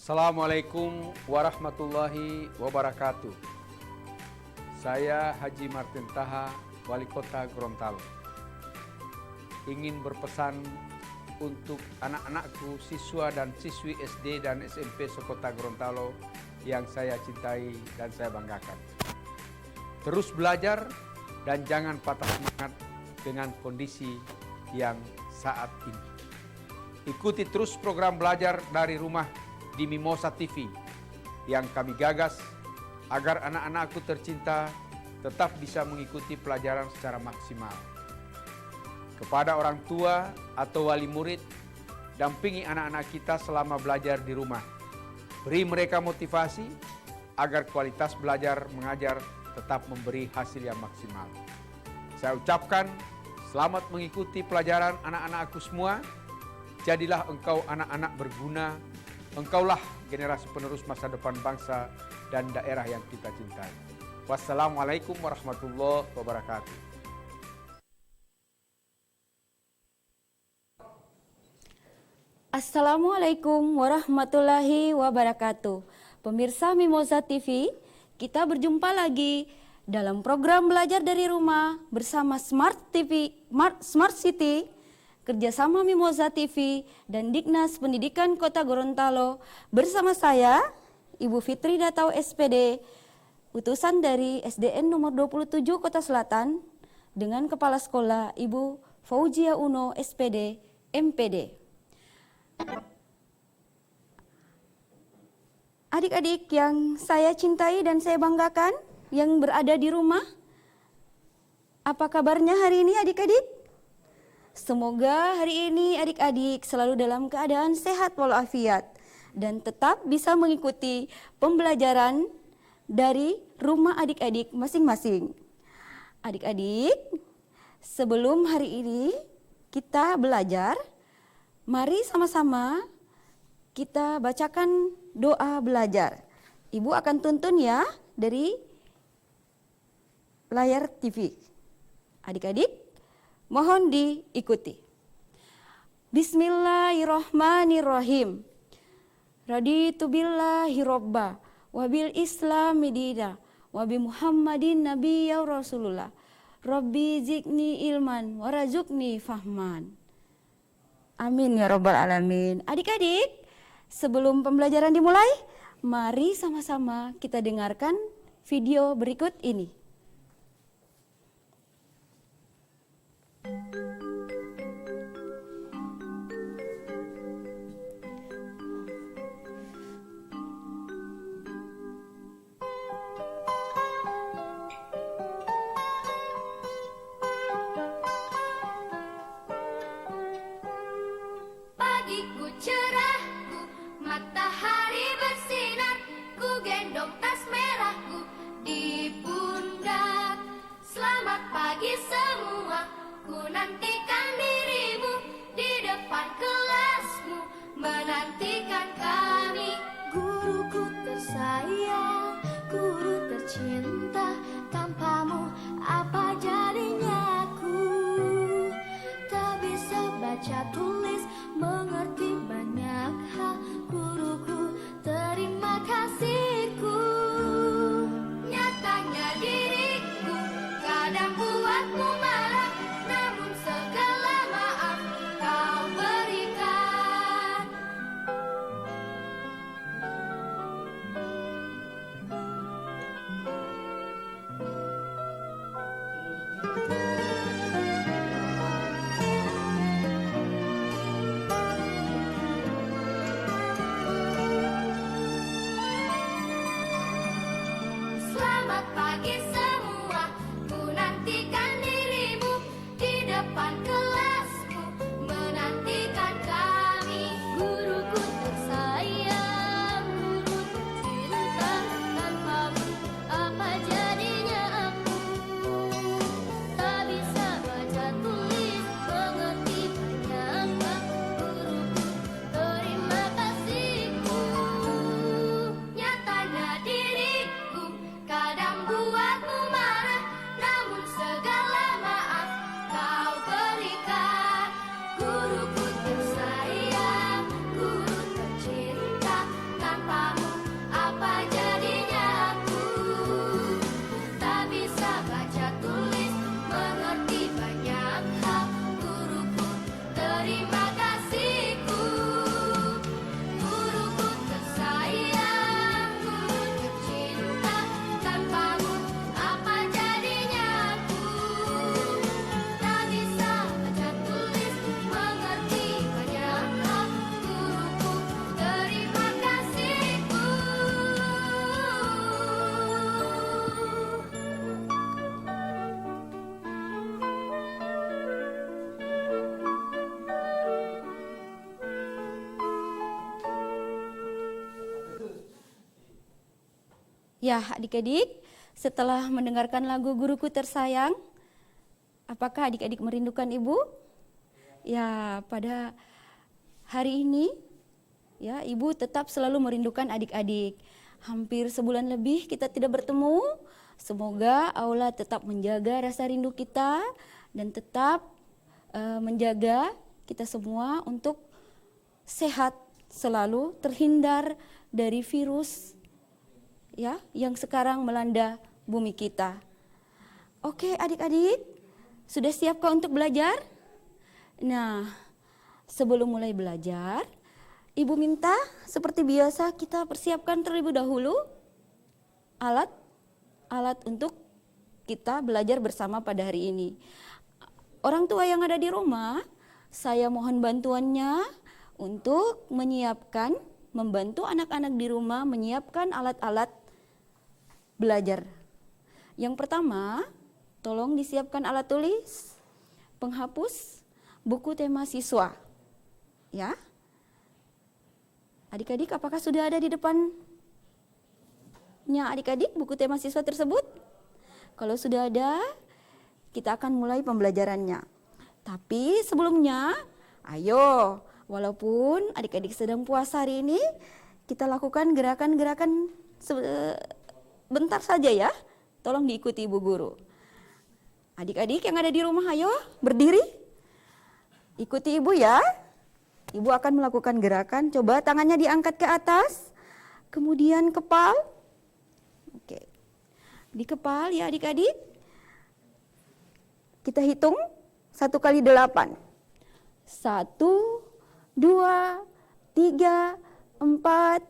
Assalamualaikum warahmatullahi wabarakatuh. Saya Haji Martin Taha, Wali Kota Gorontalo. Ingin berpesan untuk anak-anakku, siswa dan siswi SD dan SMP sekota Gorontalo yang saya cintai dan saya banggakan. Terus belajar dan jangan patah semangat dengan kondisi yang saat ini. Ikuti terus program belajar dari rumah di Mimosa TV yang kami gagas agar anak-anakku tercinta tetap bisa mengikuti pelajaran secara maksimal. Kepada orang tua atau wali murid, dampingi anak-anak kita selama belajar di rumah. Beri mereka motivasi agar kualitas belajar mengajar tetap memberi hasil yang maksimal. Saya ucapkan selamat mengikuti pelajaran anak-anakku semua. Jadilah engkau anak-anak berguna. Engkaulah generasi penerus masa depan bangsa dan daerah yang kita cintai. Wassalamualaikum warahmatullahi wabarakatuh. Assalamualaikum warahmatullahi wabarakatuh. Pemirsa Mimosa TV, kita berjumpa lagi dalam program belajar dari rumah bersama Smart City, kerjasama Mimosa TV dan Dignas Pendidikan Kota Gorontalo bersama saya, Ibu Fitri Datau SPD, utusan dari SDN nomor 27 Kota Selatan, dengan Kepala Sekolah Ibu Fauzia Uno SPD, MPD. Adik-adik yang saya cintai dan saya banggakan yang berada di rumah, apa kabarnya hari ini adik-adik? Semoga hari ini adik-adik selalu dalam keadaan sehat walafiat dan tetap bisa mengikuti pembelajaran dari rumah adik-adik masing-masing. Adik-adik, sebelum hari ini kita belajar, mari sama-sama kita bacakan doa belajar. Ibu akan tuntun ya dari layar TV. Adik-adik, mohon diikuti. Bismillahirrahmanirrahim. Raditu billahi robba, wabil islami dina, wabi muhammadin nabiyya rasulullah. Rabbi zidni ilman, warazukni fahman. Amin ya robbal alamin. Adik-adik, sebelum pembelajaran dimulai, mari sama-sama kita dengarkan video berikut ini. Pagiku cerah, matahari bersinar, ku gendong tas merahku di pundak. Ya, adik-adik, setelah mendengarkan lagu Guruku Tersayang, apakah adik-adik merindukan ibu? Ya, pada hari ini, ya, ibu tetap selalu merindukan adik-adik. Hampir sebulan lebih kita tidak bertemu. Semoga Allah tetap menjaga rasa rindu kita dan tetap menjaga kita semua untuk sehat selalu, terhindar dari virus ya yang sekarang melanda bumi kita. Oke, adik-adik, sudah siapkah untuk belajar? Nah, sebelum mulai belajar, Ibu minta seperti biasa kita persiapkan terlebih dahulu alat untuk kita belajar bersama pada hari ini. Orang tua yang ada di rumah, saya mohon bantuannya untuk membantu anak-anak di rumah menyiapkan alat-alat belajar. Yang pertama, tolong disiapkan alat tulis, penghapus, buku tema siswa. Ya. Adik-adik, apakah sudah ada di depannya adik-adik buku tema siswa tersebut? Kalau sudah ada, kita akan mulai pembelajarannya. Tapi sebelumnya, ayo, walaupun adik-adik sedang puasa hari ini, kita lakukan gerakan-gerakan bentar saja ya. Tolong diikuti Ibu Guru. Adik-adik yang ada di rumah, ayo berdiri. Ikuti Ibu ya. Ibu akan melakukan gerakan, coba tangannya diangkat ke atas, kemudian kepal. Oke. Di kepal ya adik-adik. Kita hitung 1 kali 8. 1, 2, 3, 4,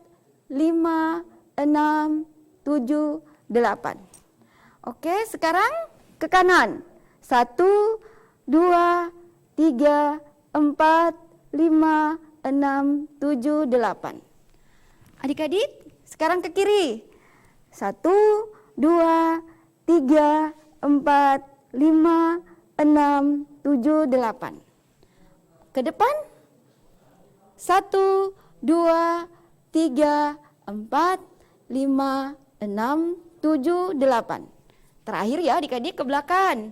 5, 6, 7, 8. Oke, sekarang ke kanan. 1, 2, 3, 4, 5, 6, 7, 8. Adik-adik, sekarang ke kiri. 1, 2, 3, 4, 5, 6, 7, 8. Ke depan. 1, 2, 3, 4, 5, 6, 7, 8. Terakhir ya adik-adik ke belakang.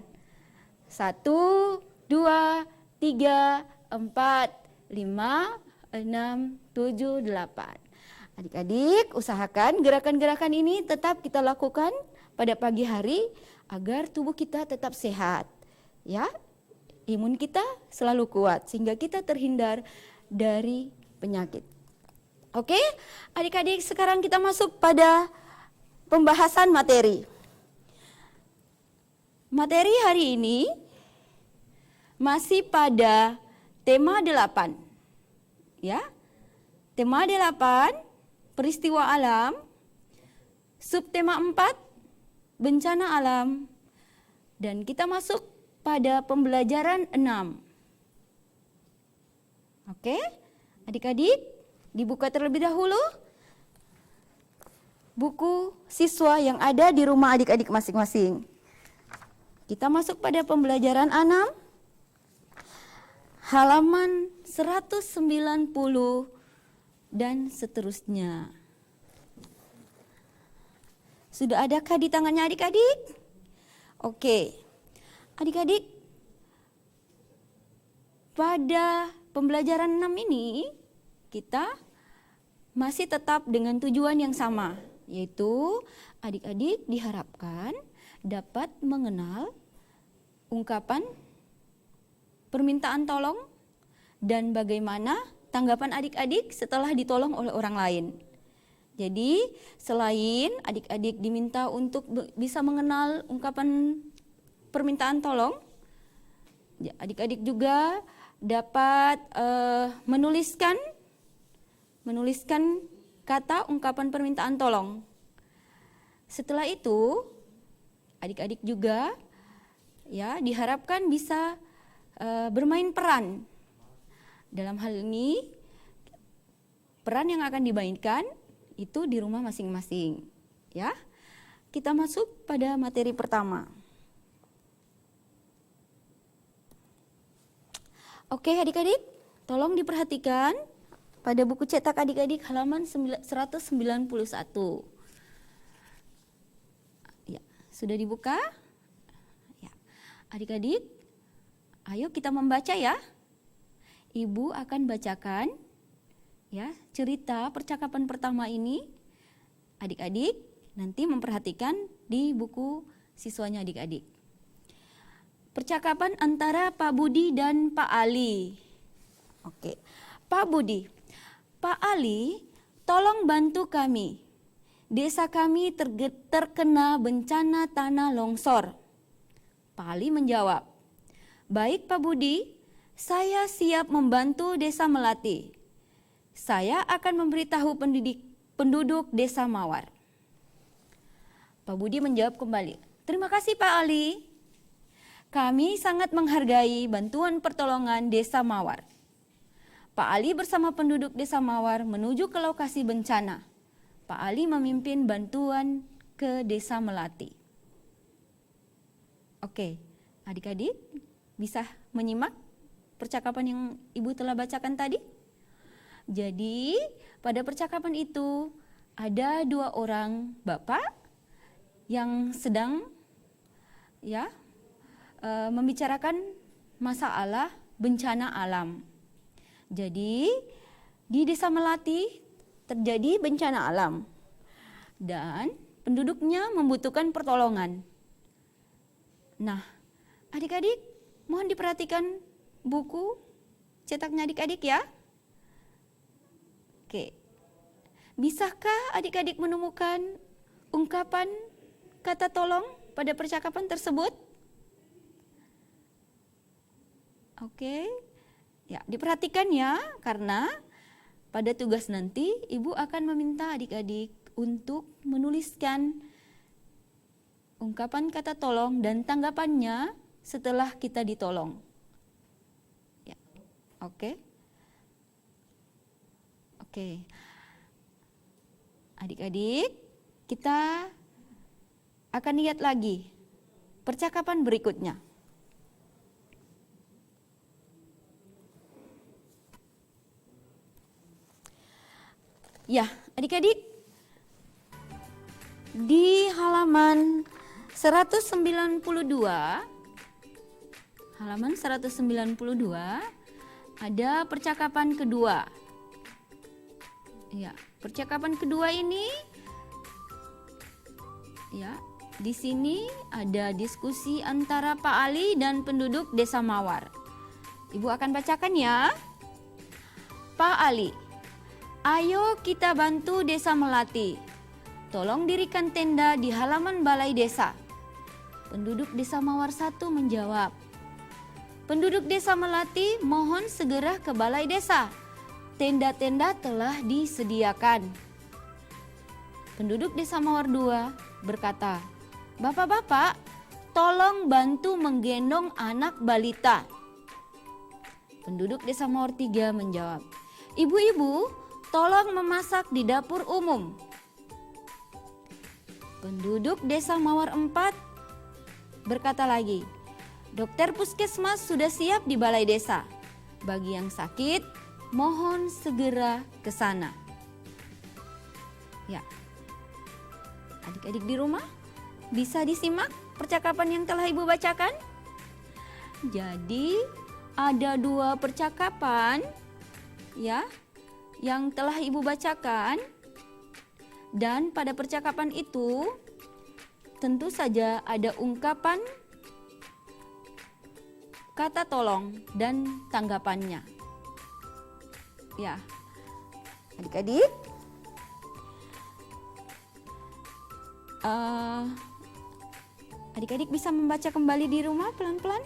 1, 2, 3, 4, 5, 6, 7, 8. Adik-adik, usahakan gerakan-gerakan ini tetap kita lakukan pada pagi hari agar tubuh kita tetap sehat. Ya, imun kita selalu kuat sehingga kita terhindar dari penyakit. Oke, adik-adik, sekarang kita masuk pada pembahasan materi. Materi hari ini masih pada tema 8, ya. Tema 8, peristiwa alam. Subtema 4, bencana alam. Dan kita masuk pada pembelajaran 6. Oke, adik-adik, dibuka terlebih dahulu buku siswa yang ada di rumah adik-adik masing-masing. Kita masuk pada pembelajaran 6. Halaman 190 dan seterusnya. Sudah adakah di tangannya adik-adik? Oke. Adik-adik, pada pembelajaran 6 ini kita masih tetap dengan tujuan yang sama, yaitu adik-adik diharapkan dapat mengenal ungkapan permintaan tolong dan bagaimana tanggapan adik-adik setelah ditolong oleh orang lain. Jadi selain adik-adik diminta untuk bisa mengenal ungkapan permintaan tolong, adik-adik juga dapat menuliskan kata ungkapan permintaan tolong. Setelah itu adik-adik juga ya diharapkan bisa bermain peran. Dalam hal ini peran yang akan dimainkan itu di rumah masing-masing, ya. Kita masuk pada materi pertama. Oke, adik-adik, tolong diperhatikan pada buku cetak adik-adik halaman 191. Sudah dibuka? Ya. Adik-adik, ayo kita membaca ya. Ibu akan bacakan ya cerita percakapan pertama ini. Adik-adik nanti memperhatikan di buku siswanya adik-adik. Percakapan antara Pak Budi dan Pak Ali. Oke, Pak Budi, Pak Ali, tolong bantu kami. Desa kami terkena bencana tanah longsor. Pak Ali menjawab, baik Pak Budi, saya siap membantu Desa Melati. Saya akan memberitahu penduduk Desa Mawar. Pak Budi menjawab kembali, terima kasih Pak Ali. Kami sangat menghargai bantuan pertolongan Desa Mawar. Pak Ali bersama penduduk Desa Mawar menuju ke lokasi bencana. Pak Ali memimpin bantuan ke Desa Melati. Oke, adik-adik bisa menyimak percakapan yang Ibu telah bacakan tadi? Jadi, pada percakapan itu ada dua orang bapak yang sedang membicarakan masalah bencana alam. Jadi di Desa Melati terjadi bencana alam dan penduduknya membutuhkan pertolongan. Nah, adik-adik mohon diperhatikan buku cetaknya adik-adik ya. Oke, bisakah adik-adik menemukan ungkapan kata tolong pada percakapan tersebut? Oke, ya diperhatikan ya, karena pada tugas nanti Ibu akan meminta adik-adik untuk menuliskan ungkapan kata tolong dan tanggapannya setelah kita ditolong. Ya, oke. Oke, adik-adik kita akan lihat lagi percakapan berikutnya. Ya, adik-adik, di halaman 192 ada percakapan kedua. Ya, percakapan kedua ini ya, di sini ada diskusi antara Pak Ali dan penduduk Desa Mawar. Ibu akan bacakan ya. Pak Ali, ayo kita bantu Desa Melati. Tolong dirikan tenda di halaman balai desa. Penduduk Desa Mawar 1 menjawab, penduduk Desa Melati mohon segera ke balai desa. Tenda-tenda telah disediakan. Penduduk Desa Mawar 2 berkata, bapak-bapak, tolong bantu menggendong anak balita. Penduduk Desa Mawar 3 menjawab, ibu-ibu, tolong memasak di dapur umum. Penduduk Desa Mawar 4 berkata lagi, dokter puskesmas sudah siap di balai desa. Bagi yang sakit, mohon segera ke sana. Ya, adik-adik di rumah bisa disimak percakapan yang telah Ibu bacakan. Jadi ada dua percakapan ya yang telah Ibu bacakan, dan pada percakapan itu tentu saja ada ungkapan kata tolong dan tanggapannya. Ya, adik-adik, adik-adik bisa membaca kembali di rumah pelan-pelan?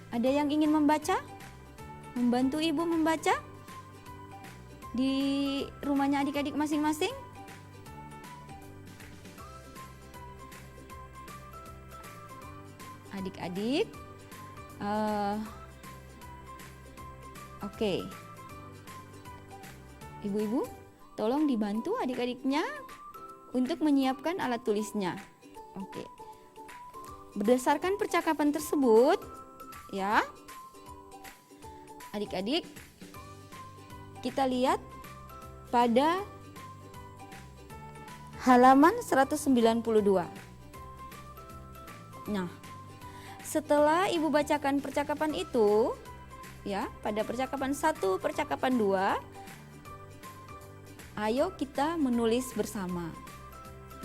Ada yang ingin membaca? Membantu Ibu membaca? Di rumahnya adik-adik masing-masing? Adik-adik, oke. Ibu-ibu, tolong dibantu adik-adiknya untuk menyiapkan alat tulisnya. Oke. Berdasarkan percakapan tersebut, ya, adik-adik, kita lihat pada halaman 192. Nah, setelah Ibu bacakan percakapan itu, ya, pada percakapan 1, percakapan 2, ayo kita menulis bersama.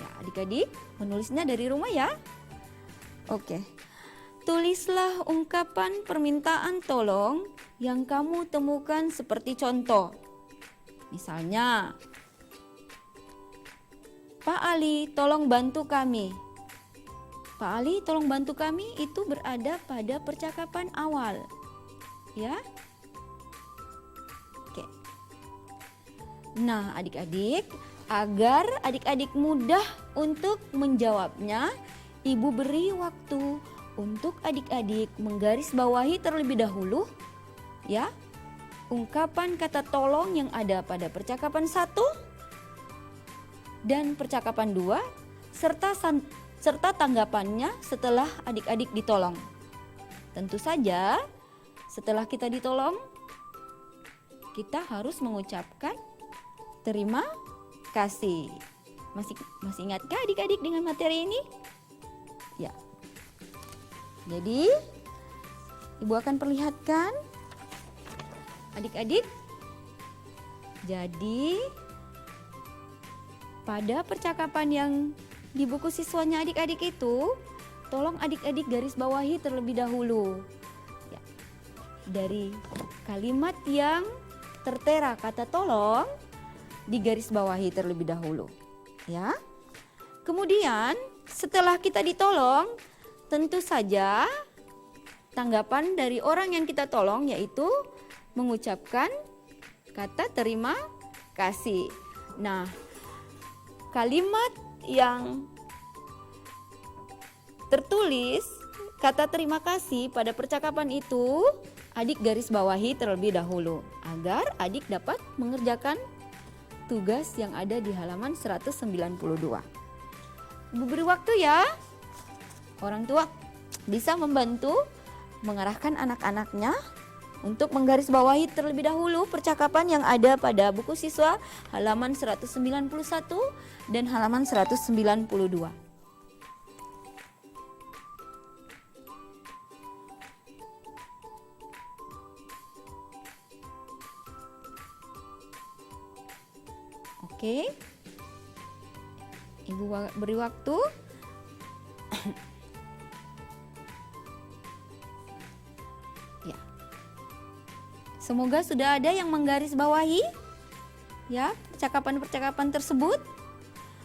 Ya, adik-adik menulisnya dari rumah ya. Oke. Tulislah ungkapan permintaan tolong yang kamu temukan seperti contoh. Misalnya, Pak Ali, tolong bantu kami. Pak Ali, tolong bantu kami itu berada pada percakapan awal. Ya. Oke. Nah, adik-adik, agar adik-adik mudah untuk menjawabnya, Ibu beri waktu untuk adik-adik menggarisbawahi terlebih dahulu ya ungkapan kata tolong yang ada pada percakapan 1 dan percakapan 2 serta tanggapannya setelah adik-adik ditolong. Tentu saja setelah kita ditolong, kita harus mengucapkan terima kasih. Masih ingatkah adik-adik dengan materi ini? Ya. Jadi, Ibu akan perlihatkan adik-adik. Jadi, pada percakapan yang di buku siswanya adik-adik itu, tolong adik-adik garis bawahi terlebih dahulu. Ya. Dari kalimat yang tertera kata tolong, digaris bawahi terlebih dahulu. Ya. Kemudian, setelah kita ditolong, tentu saja tanggapan dari orang yang kita tolong yaitu mengucapkan kata terima kasih. Nah, kalimat yang tertulis kata terima kasih pada percakapan itu adik garis bawahi terlebih dahulu agar adik dapat mengerjakan tugas yang ada di halaman 192. Ibu beri waktu ya. Orang tua bisa membantu mengarahkan anak-anaknya untuk menggarisbawahi terlebih dahulu percakapan yang ada pada buku siswa halaman 191 dan halaman 192. Oke. Ibu beri waktu. Ya. Semoga sudah ada yang menggarisbawahi ya percakapan-percakapan tersebut.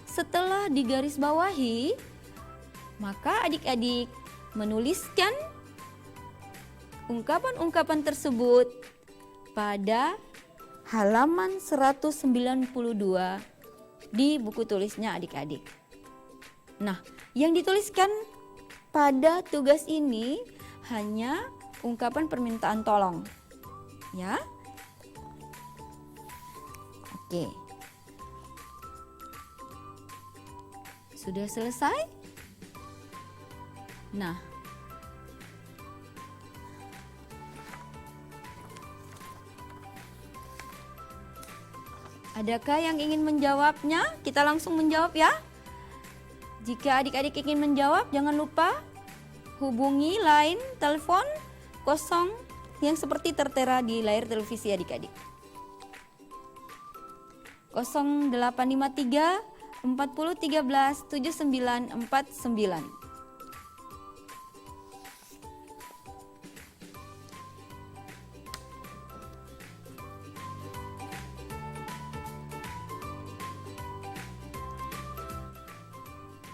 Setelah digarisbawahi, maka adik-adik menuliskan ungkapan-ungkapan tersebut pada halaman 192 di buku tulisnya adik-adik. Nah, yang dituliskan pada tugas ini hanya ungkapan permintaan tolong. Ya. Oke. Sudah selesai? Nah, adakah yang ingin menjawabnya? Kita langsung menjawab ya. Jika adik-adik ingin menjawab, jangan lupa hubungi line telepon 0 yang seperti tertera di layar televisi adik-adik. 0853 40 13 7949.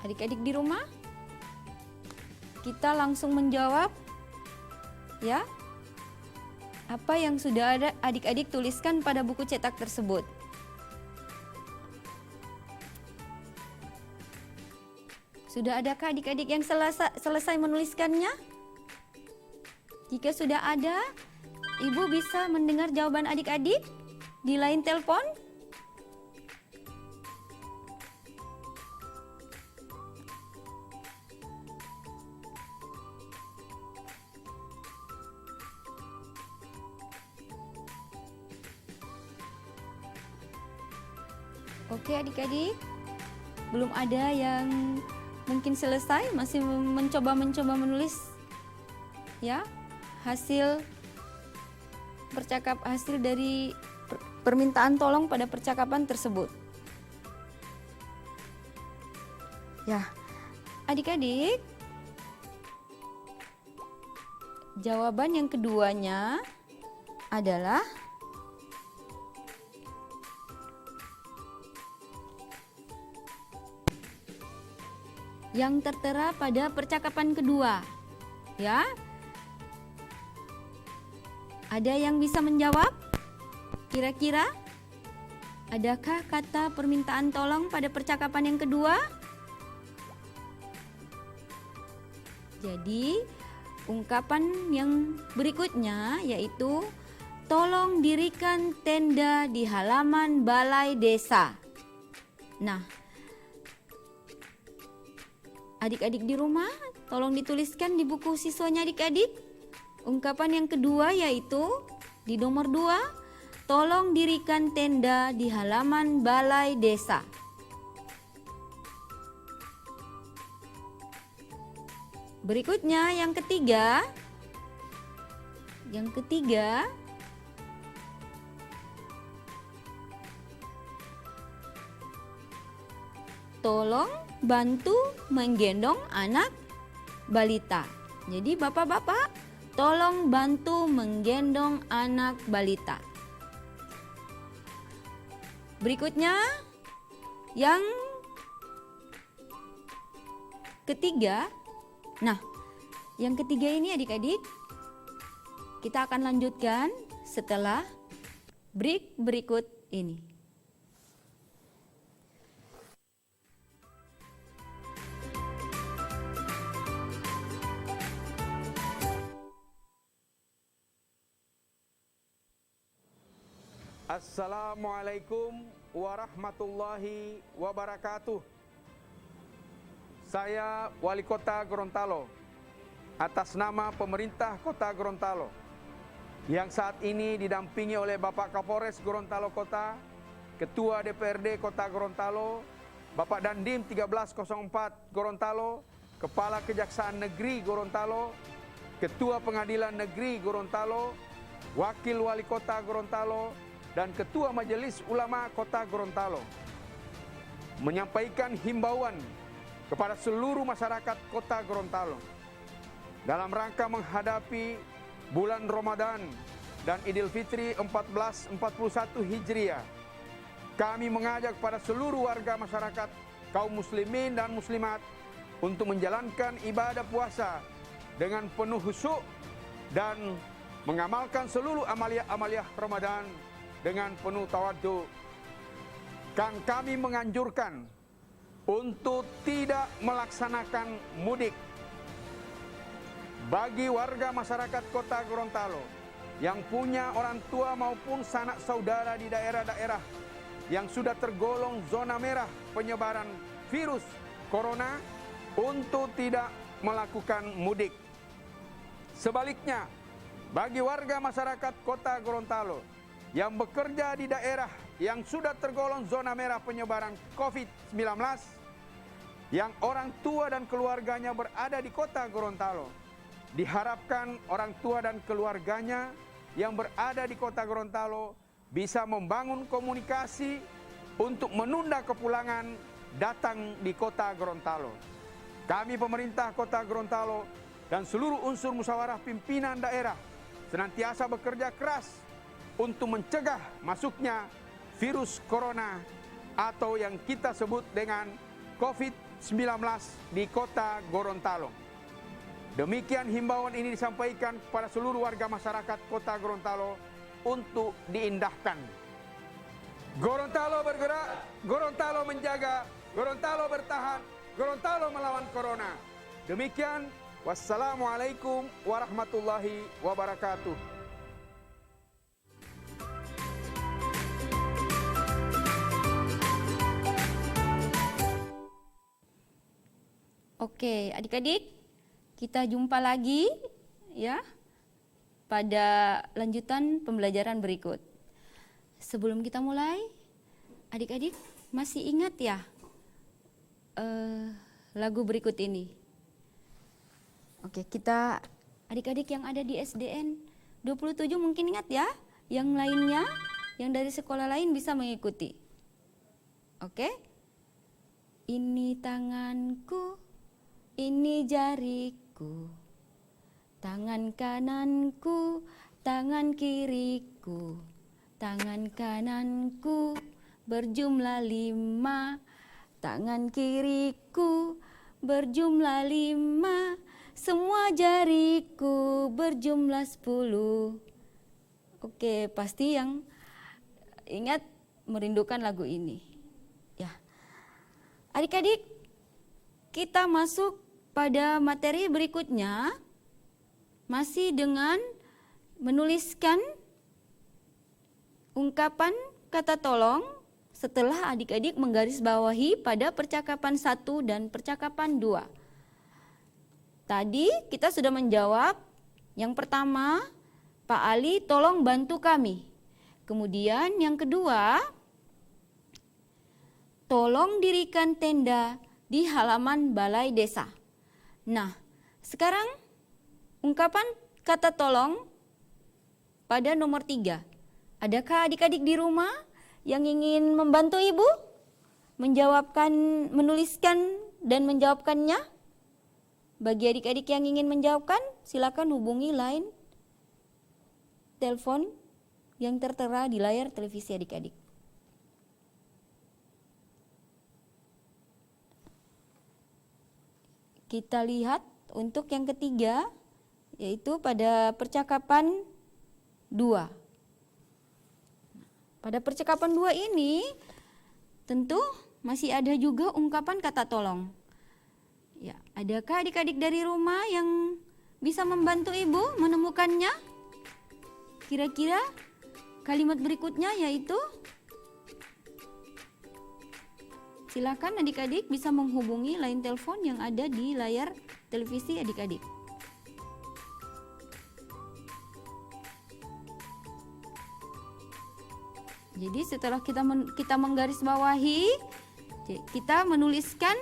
Adik-adik di rumah, kita langsung menjawab ya apa yang sudah ada adik-adik tuliskan pada buku cetak tersebut. Sudah adakah adik-adik yang selesai menuliskannya? Jika sudah ada, Ibu bisa mendengar jawaban adik-adik di line telepon. Oke adik-adik, belum ada yang mungkin selesai, masih mencoba menulis ya hasil dari permintaan tolong pada percakapan tersebut. Ya, adik-adik, jawaban yang keduanya adalah yang tertera pada percakapan kedua. Ya. Ada yang bisa menjawab? Kira-kira adakah kata permintaan tolong pada percakapan yang kedua? Jadi, ungkapan yang berikutnya yaitu tolong dirikan tenda di halaman balai desa. Nah, adik-adik di rumah, tolong dituliskan di buku siswanya adik-adik. Ungkapan yang kedua yaitu di nomor 2, tolong dirikan tenda di halaman balai desa. Berikutnya yang ketiga. Tolong bantu menggendong anak balita. Jadi bapak-bapak, tolong bantu menggendong anak balita. Berikutnya yang ketiga. Nah, yang ketiga ini adik-adik, kita akan lanjutkan setelah break berikut ini. Assalamualaikum warahmatullahi wabarakatuh. Saya Wali Kota Gorontalo, atas nama pemerintah Kota Gorontalo, yang saat ini didampingi oleh Bapak Kapolres Gorontalo Kota, Ketua DPRD Kota Gorontalo, Bapak Dandim 1304 Gorontalo, Kepala Kejaksaan Negeri Gorontalo, Ketua Pengadilan Negeri Gorontalo, Wakil Wali Kota Gorontalo, dan Ketua Majelis Ulama Kota Gorontalo, menyampaikan himbauan kepada seluruh masyarakat Kota Gorontalo dalam rangka menghadapi bulan Ramadan dan Idul Fitri 1441 Hijriah. Kami mengajak pada seluruh warga masyarakat, kaum muslimin dan muslimat untuk menjalankan ibadah puasa dengan penuh khusyuk dan mengamalkan seluruh amaliah-amaliah Ramadan dengan penuh tawadhu. Kami menganjurkan untuk tidak melaksanakan mudik. Bagi warga masyarakat Kota Gorontalo yang punya orang tua maupun sanak saudara di daerah-daerah yang sudah tergolong zona merah penyebaran virus corona, untuk tidak melakukan mudik. Sebaliknya, bagi warga masyarakat Kota Gorontalo yang bekerja di daerah yang sudah tergolong zona merah penyebaran COVID-19, yang orang tua dan keluarganya berada di Kota Gorontalo, diharapkan orang tua dan keluarganya yang berada di Kota Gorontalo bisa membangun komunikasi untuk menunda kepulangan datang di Kota Gorontalo. Kami pemerintah Kota Gorontalo dan seluruh unsur musyawarah pimpinan daerah senantiasa bekerja keras untuk mencegah masuknya virus corona atau yang kita sebut dengan COVID-19 di Kota Gorontalo. Demikian himbauan ini disampaikan kepada seluruh warga masyarakat Kota Gorontalo untuk diindahkan. Gorontalo bergerak, Gorontalo menjaga, Gorontalo bertahan, Gorontalo melawan corona. Demikian, wassalamualaikum warahmatullahi wabarakatuh. Oke, adik-adik, kita jumpa lagi ya pada lanjutan pembelajaran berikut. Sebelum kita mulai, adik-adik masih ingat ya lagu berikut ini. Oke, kita adik-adik yang ada di SDN 27 mungkin ingat ya. Yang lainnya, yang dari sekolah lain bisa mengikuti. Oke? Ini tanganku, ini jariku, tangan kananku, tangan kiriku, tangan kananku berjumlah 5, tangan kiriku berjumlah 5, semua jariku berjumlah 10. Oke, pasti yang ingat merindukan lagu ini. Ya. Adik-adik, kita masuk pada materi berikutnya, masih dengan menuliskan ungkapan kata tolong setelah adik-adik menggarisbawahi pada percakapan 1 dan percakapan 2. Tadi kita sudah menjawab yang pertama, Pak Ali tolong bantu kami. Kemudian yang kedua, tolong dirikan tenda di halaman balai desa. Nah, sekarang ungkapan kata tolong pada nomor 3. Adakah adik-adik di rumah yang ingin membantu ibu menjawabkan, menuliskan dan menjawabkannya? Bagi adik-adik yang ingin menjawabkan, silakan hubungi line telepon yang tertera di layar televisi adik-adik. Kita lihat untuk yang ketiga, yaitu pada percakapan 2. Pada percakapan 2 ini tentu masih ada juga ungkapan kata tolong. Ya, adakah adik-adik dari rumah yang bisa membantu ibu menemukannya? Kira-kira kalimat berikutnya yaitu, silakan adik-adik bisa menghubungi line telepon yang ada di layar televisi adik-adik. Jadi setelah kita menggarisbawahi, kita menuliskan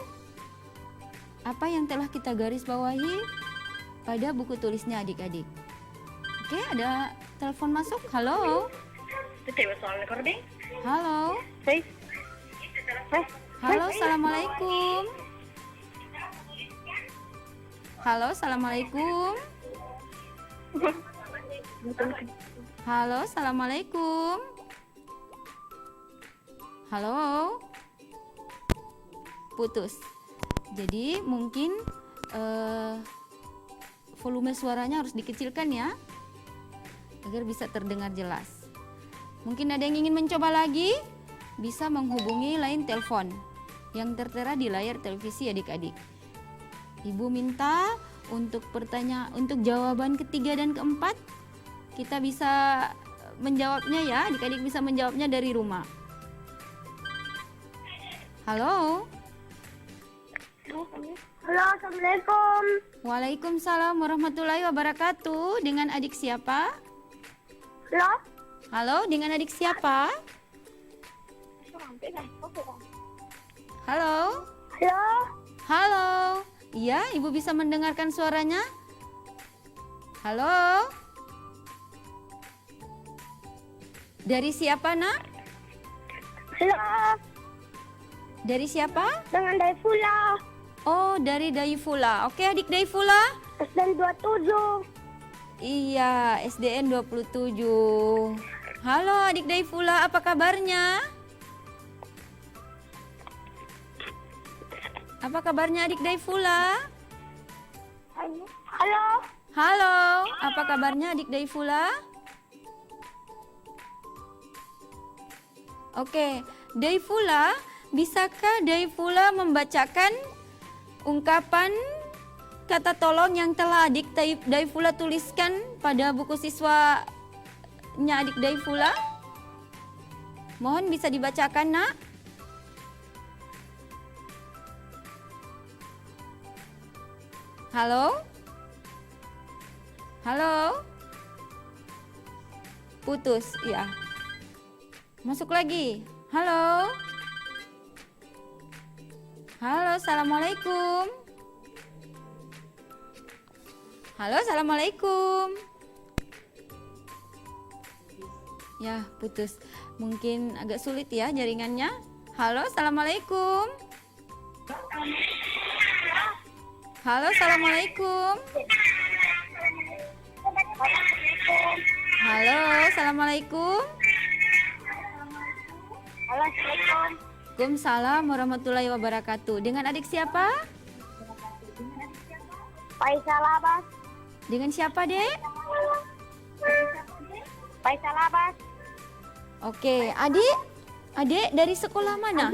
apa yang telah kita garisbawahi pada buku tulisnya adik-adik. Oke, ada telepon masuk. Halo. Halo. Halo, assalamualaikum. Halo, assalamualaikum. Halo, assalamualaikum. Halo. Putus. Jadi mungkin volume suaranya harus dikecilkan ya, agar bisa terdengar jelas. Mungkin ada yang ingin mencoba lagi, bisa menghubungi line telepon yang tertera di layar televisi adik-adik. Ibu minta untuk jawaban ketiga dan keempat, kita bisa menjawabnya ya, adik-adik bisa menjawabnya dari rumah. Halo. Halo, assalamualaikum. Waalaikumsalam warahmatullahi wabarakatuh. Dengan adik siapa? Halo. Halo, dengan adik siapa? Halo. Halo. Halo. Iya, ibu bisa mendengarkan suaranya? Halo. Dari siapa, Nak? Halo. Dari siapa? Dengan Daifula. Oh, dari Daifula. Oke, adik Daifula. SDN 27. Iya, SDN 27. Halo adik Daifula, apa kabarnya? Apa kabarnya adik Daifula? Halo. Halo, apa kabarnya adik Daifula? Oke, Daifula, bisakah Daifula membacakan ungkapan kata tolong yang telah adik Daifula tuliskan pada buku siswanya adik Daifula? Mohon bisa dibacakan, Nak. Halo? Halo? Putus, iya. Masuk lagi. Halo? Halo, assalamualaikum. Halo, assalamualaikum. Ya, putus. Mungkin agak sulit ya jaringannya. Halo, assalamualaikum. Halo, assalamualaikum. Halo, assalamualaikum. Halo, Assalamualaikum. Waalaikumsalam warahmatullahi wabarakatuh. Dengan adik siapa? Faisal Abbas. Dengan siapa, Dek? Faisal Abbas. Oke, adik. Adik dari sekolah mana?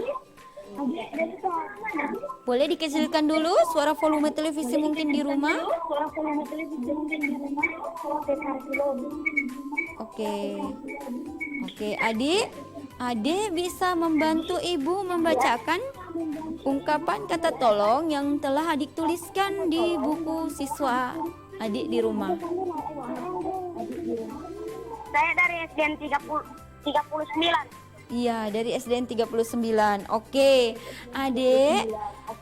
Boleh dikecilkan dulu suara volume televisi mungkin di rumah? Oke. Oke, adik. Adik bisa membantu ibu membacakan ungkapan kata tolong yang telah adik tuliskan di buku siswa adik di rumah. Saya dari SDN 39. Iya, dari SDN 39. Oke, adik.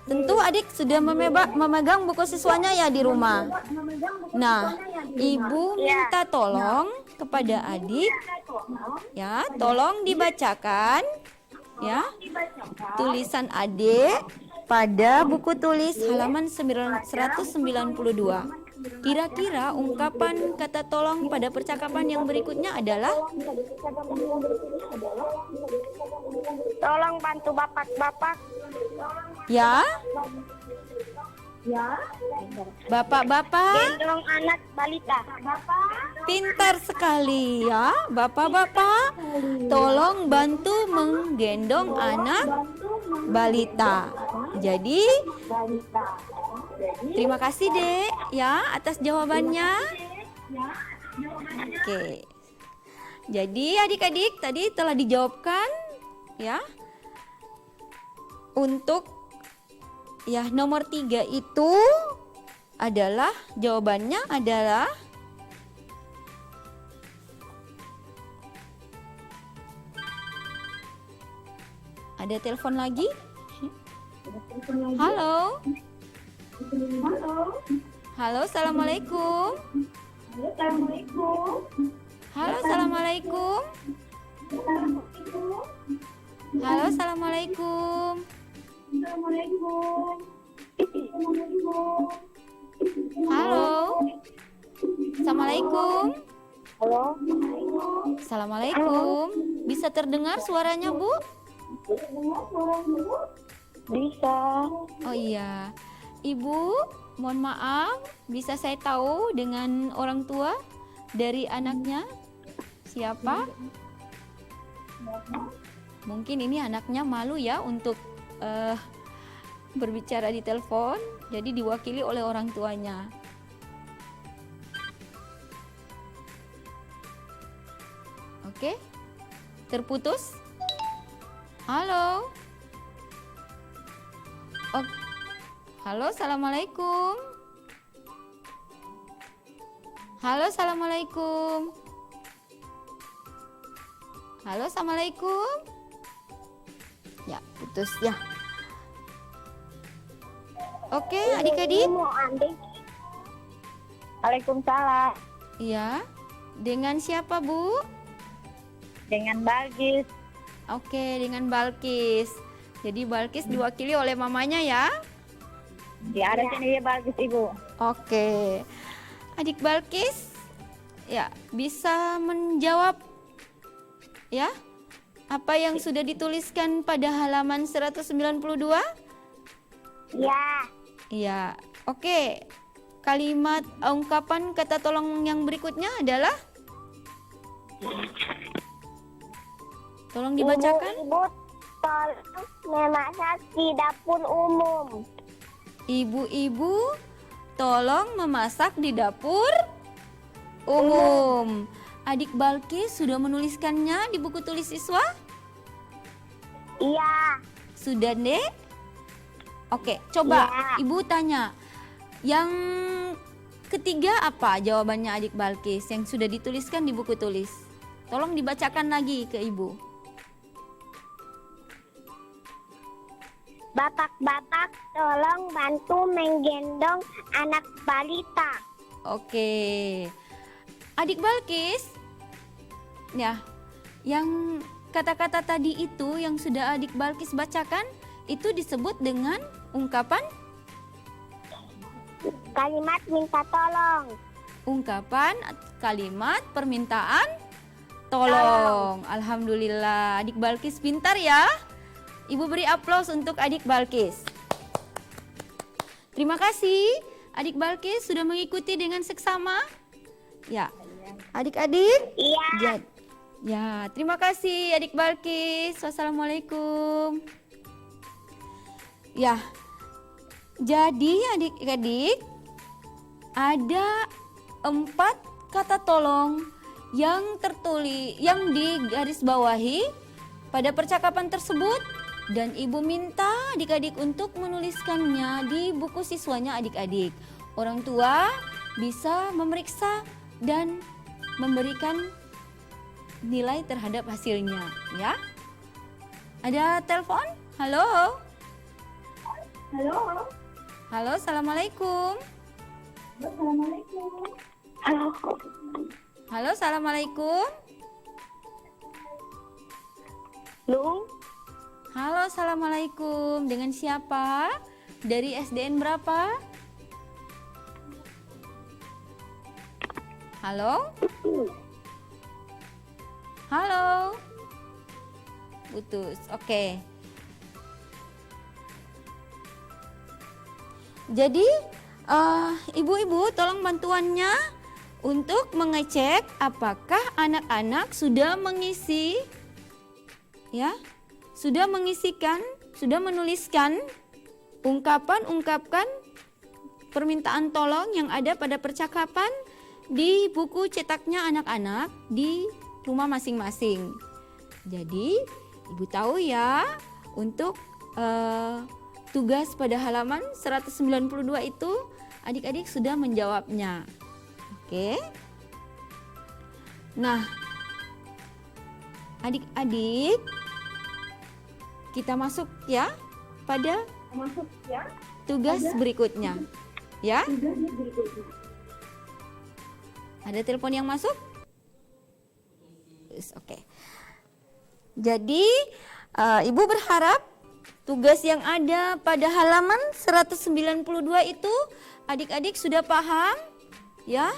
Tentu adik sudah memegang buku siswanya ya di rumah. Nah, ibu minta tolong kepada adik, ya, tolong dibacakan, ya, tulisan adik pada buku tulis halaman 192. Kira-kira ungkapan kata tolong pada percakapan yang berikutnya adalah? Tolong bantu bapak-bapak. Ya. Bapak-bapak. Gendong anak balita. Pintar sekali ya, bapak-bapak. Tolong bantu menggendong anak balita. Jadi, terima kasih Dek ya atas jawabannya. Oke. Jadi adik-adik tadi telah dijawabkan ya. Untuk ya nomor 3 itu adalah jawabannya adalah ada telepon lagi? Halo. Halo, assalamualaikum. Halo, assalamualaikum. Halo, assalamualaikum. Halo. Assalamualaikum. Halo. Assalamualaikum. Bisa terdengar suaranya, Bu? Bisa. Oh iya. Ibu, mohon maaf, bisa saya tahu dengan orang tua dari anaknya siapa? Mungkin ini anaknya malu ya untuk berbicara di telepon, jadi diwakili oleh orang tuanya. Oke, terputus. Halo. Oh, halo, assalamualaikum. Halo, assalamualaikum. Halo, assalamualaikum. Ya, putus ya. Oke, adik-adik. Waalaikumsalam. Iya. Dengan siapa, Bu? Dengan Balkis. Oke, dengan Balkis. Jadi Balkis diwakili oleh mamanya ya. Di ada sini Balkis Ibu. Oke. Adik Balkis ya bisa menjawab ya apa yang sudah dituliskan pada halaman 192? Ya. Iya. Oke. Kalimat ungkapan kata tolong yang berikutnya adalah? Tolong dibacakan. Ibu tolong memasak di dapur umum. Ibu-ibu tolong memasak di dapur umum. Adik Balkis sudah menuliskannya di buku tulis siswa? Iya. Sudah, Dek? Oke, coba Ya. Ibu tanya. Yang ketiga apa jawabannya adik Balkis yang sudah dituliskan di buku tulis? Tolong dibacakan lagi ke Ibu. Bapak-bapak tolong bantu menggendong anak balita. Oke. Adik Balkis, ya, yang kata-kata tadi itu yang sudah Adik Balkis bacakan, itu disebut dengan ungkapan? Kalimat minta tolong. Ungkapan kalimat permintaan tolong. Alhamdulillah, Adik Balkis pintar ya. Ibu beri aplaus untuk Adik Balkis. Terima kasih Adik Balkis sudah mengikuti dengan seksama. Ya, adik-adik. Iya. Ya, terima kasih Adik Balkis. Wassalamualaikum. Ya, jadi adik-adik ada 4 kata tolong yang tertulis, yang digarisbawahi pada percakapan tersebut, dan ibu minta adik-adik untuk menuliskannya di buku siswanya adik-adik. Orang tua bisa memeriksa dan memberikan nilai terhadap hasilnya, ya. Ada telepon? Halo. Halo. Halo, assalamualaikum. Halo. Halo, assalamualaikum. Lu? Halo, assalamualaikum. Dengan siapa? Dari SDN berapa? Halo? Halo? Putus. Oke. Jadi, ibu-ibu tolong bantuannya untuk mengecek apakah anak-anak sudah mengisi, ya, sudah mengisikan, sudah menuliskan ungkapan permintaan tolong yang ada pada percakapan di buku cetaknya anak-anak di rumah masing-masing. Jadi ibu tahu ya, untuk tugas pada halaman 192 itu adik-adik sudah menjawabnya. Oke. Nah, adik-adik, kita masuk ya pada tugas berikutnya. Ya. Ada telepon yang masuk? Oke. Jadi ibu berharap tugas yang ada pada halaman 192 itu adik-adik sudah paham, ya,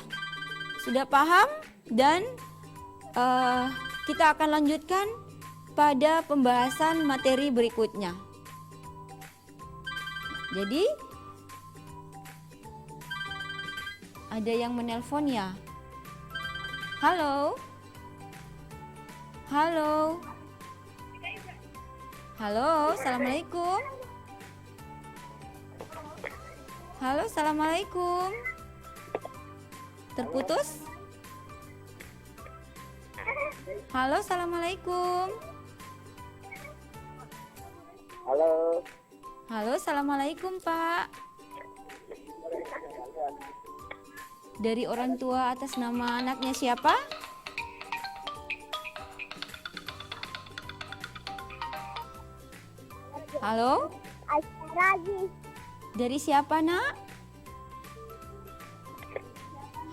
sudah paham, dan kita akan lanjutkan pada pembahasan materi berikutnya. Jadi ada yang menelpon ya? Halo? Halo? Halo, assalamualaikum. Halo, assalamualaikum. Terputus? Halo, assalamualaikum. Halo. Halo, assalamualaikum Pak. Dari orang tua atas nama anaknya siapa? Halo? Lagi. Dari siapa nak?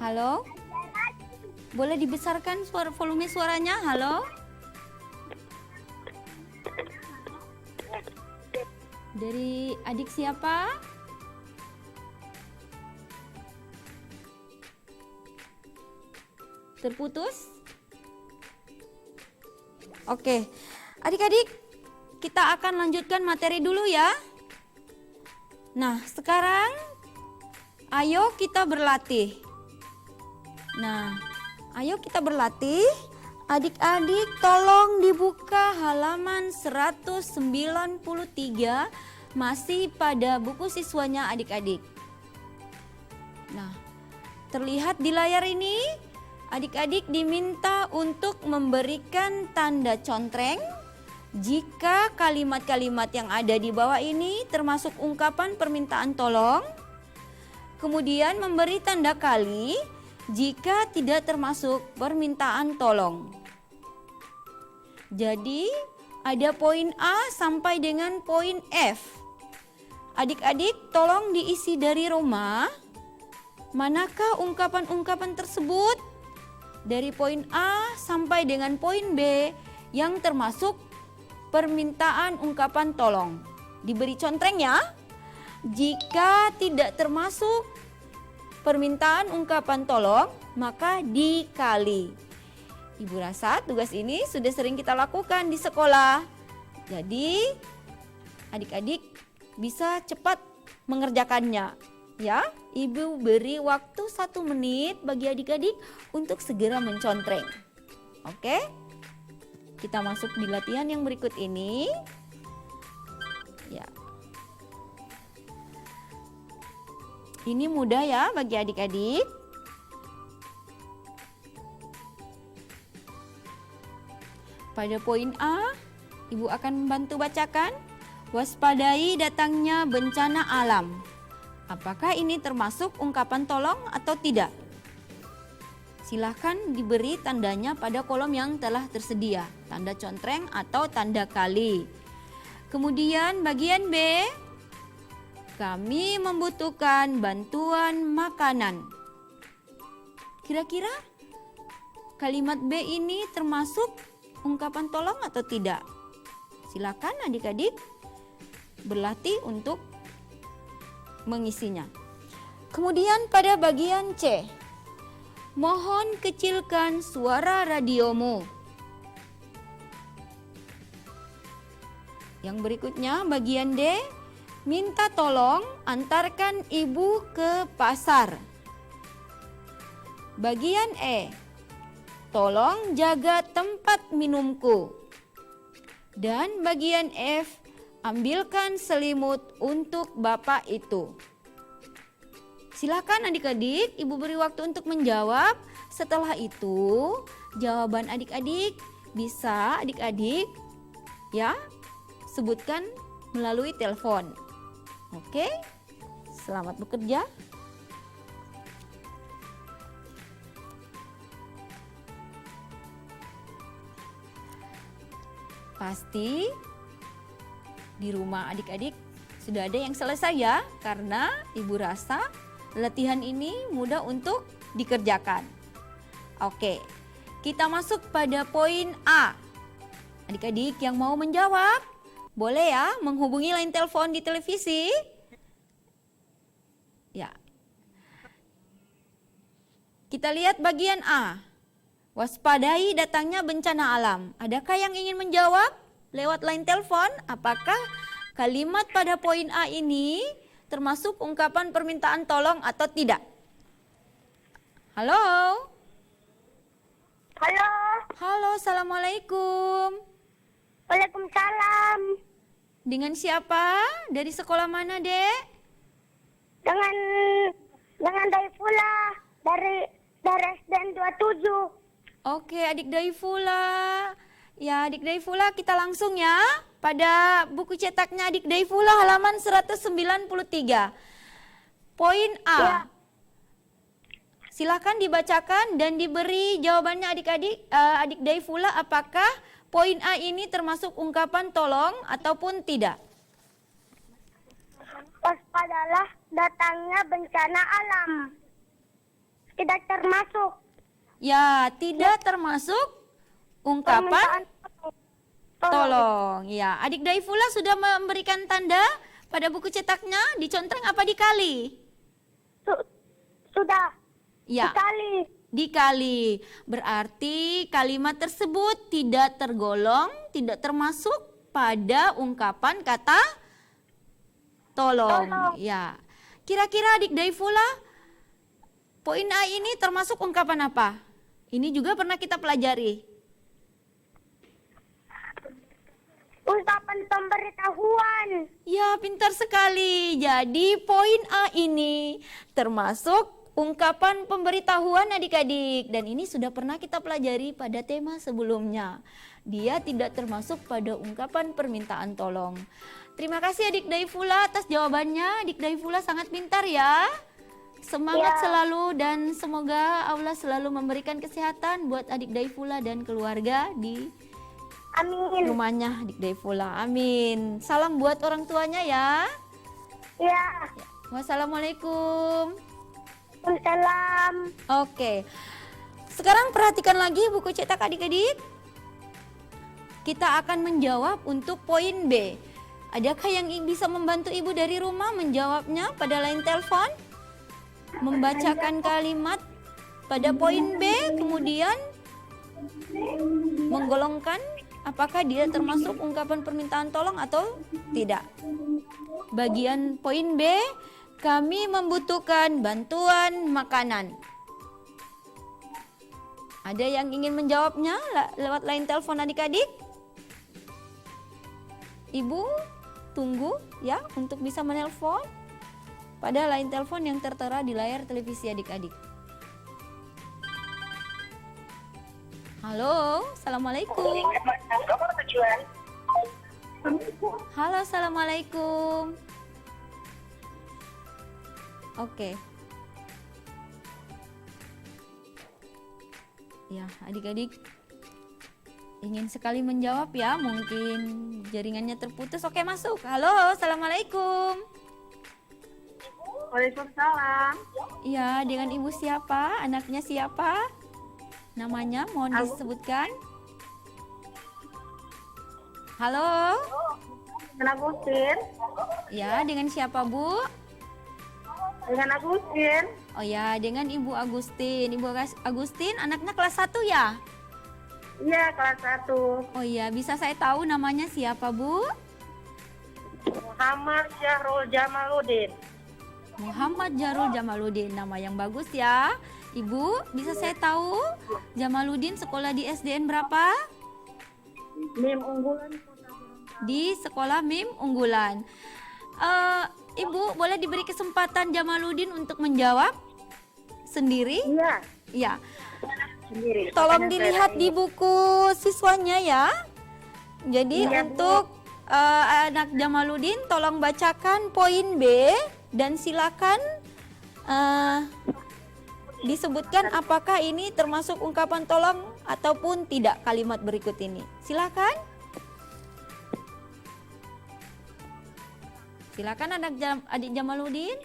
Halo? Boleh dibesarkan volume suaranya? Halo? Dari adik siapa? Terputus? Oke, adik-adik, kita akan lanjutkan materi dulu ya. Nah, sekarang ayo kita berlatih. Nah, ayo kita berlatih. Adik-adik tolong dibuka halaman 193, masih pada buku siswanya adik-adik. Nah, terlihat di layar ini, adik-adik diminta untuk memberikan tanda contreng jika kalimat-kalimat yang ada di bawah ini termasuk ungkapan permintaan tolong. Kemudian memberi tanda kali jika tidak termasuk permintaan tolong. Jadi ada poin A sampai dengan poin F. Adik-adik tolong diisi dari rumah. Manakah ungkapan-ungkapan tersebut? Dari poin A sampai dengan poin B yang termasuk permintaan ungkapan tolong. Diberi contreng ya. Jika tidak termasuk permintaan ungkapan tolong, maka dikali. Ibu rasa tugas ini sudah sering kita lakukan di sekolah. Jadi adik-adik bisa cepat mengerjakannya. Ya, Ibu beri waktu 1 menit bagi adik-adik untuk segera mencontreng. Oke? Kita masuk di latihan yang berikut ini. Ya. Ini mudah ya bagi adik-adik. Pada poin A, Ibu akan membantu bacakan. Waspadai datangnya bencana alam. Apakah ini termasuk ungkapan tolong atau tidak? Silahkan diberi tandanya pada kolom yang telah tersedia. Tanda contreng atau tanda kali. Kemudian bagian B, kami membutuhkan bantuan makanan. Kira-kira kalimat B ini termasuk ungkapan tolong atau tidak? Silakan adik-adik berlatih untuk mengisinya. Kemudian pada bagian C, mohon kecilkan suara radiomu. Yang berikutnya bagian D, minta tolong antarkan ibu ke pasar. Bagian E, tolong jaga tempat minumku. Dan bagian F, ambilkan selimut untuk bapak itu. Silakan adik-adik, Ibu beri waktu untuk menjawab. Setelah itu, jawaban adik-adik bisa adik-adik ya sebutkan melalui telepon. Oke? Selamat bekerja. Pasti di rumah adik-adik sudah ada yang selesai ya, karena Ibu rasa latihan ini mudah untuk dikerjakan. Oke, kita masuk pada poin A. Adik-adik yang mau menjawab, boleh ya menghubungi line telepon di televisi. Ya. Kita lihat bagian A. Waspadai datangnya bencana alam. Adakah yang ingin menjawab lewat line telepon? Apakah kalimat pada poin A ini termasuk ungkapan permintaan tolong atau tidak? Halo? Halo. Halo, Assalamualaikum. Waalaikumsalam. Dengan siapa? Dari sekolah mana, Dek? Dengan Daifullah dari SDN 27. Oke, Adik Daifullah. Ya, Adik Daifullah kita langsung ya pada buku cetaknya Adik Daifullah halaman 193. Poin A. Ya. Silakan dibacakan dan diberi jawabannya adik-adik. Adik Daifullah, apakah poin A ini termasuk ungkapan tolong ataupun tidak? Waspadalah datangnya bencana alam. Tidak termasuk. Ya, tidak termasuk ungkapan tolong. Ya, Adik Daifullah sudah memberikan tanda pada buku cetaknya, dicontreng apa dikali? Sudah. Ya. Dikali. Berarti kalimat tersebut tidak tergolong, tidak termasuk pada ungkapan kata tolong. Ya. Kira-kira Adik Daifullah, poin A ini termasuk ungkapan apa? Ini juga pernah kita pelajari. Ungkapan pemberitahuan. Ya, pintar sekali. Jadi poin A ini termasuk ungkapan pemberitahuan adik-adik. Dan ini sudah pernah kita pelajari pada tema sebelumnya. Dia tidak termasuk pada ungkapan permintaan tolong. Terima kasih Adik Daifullah atas jawabannya. Adik Daifullah sangat pintar ya. Semangat selalu dan semoga Allah selalu memberikan kesehatan buat Adik Daifullah dan keluarga di Amin. rumahnya Adik Daifullah. Amin. Salam buat orang tuanya ya. Ya. Wassalamualaikum. Waalaikumsalam. Oke. Sekarang perhatikan lagi buku cetak adik-adik. Kita akan menjawab untuk poin B. Adakah yang bisa membantu ibu dari rumah menjawabnya pada line telepon? Membacakan kalimat pada poin B, kemudian menggolongkan apakah dia termasuk ungkapan permintaan tolong atau tidak. Bagian poin B, kami membutuhkan bantuan makanan. Ada yang ingin menjawabnya lewat line telepon adik-adik? Ibu tunggu ya untuk bisa menelpon pada line telepon yang tertera di layar televisi adik-adik. Halo, assalamualaikum. Halo, assalamualaikum. Oke. Ya, adik-adik ingin sekali menjawab ya, mungkin jaringannya terputus. Oke, masuk. Halo, assalamualaikum. Waalaikumsalam. Iya, dengan ibu siapa? Anaknya siapa? Namanya mohon disebutkan. Halo. Dengan Agustin. Ya, dengan siapa Bu? Dengan Agustin. Oh ya, dengan Ibu Agustin. Ibu Agustin, anaknya kelas 1 ya? Iya, kelas 1. Oh iya, bisa saya tahu namanya siapa Bu? Muhammad Syahrul Jamaluddin. Muhammad Jarul Jamaluddin, nama yang bagus ya. Ibu, bisa saya tahu Jamaluddin sekolah di SDN berapa? Mim Unggulan. Di sekolah MIM Unggulan. Ibu, boleh diberi kesempatan Jamaluddin untuk menjawab sendiri? Iya. Ya. Sendiri. Tolong dilihat di buku siswanya ya. Jadi Iya, untuk anak Jamaluddin tolong bacakan poin B dan silakan disebutkan apakah ini termasuk ungkapan tolong ataupun tidak kalimat berikut ini. Silakan. Silakan adik Jamaluddin.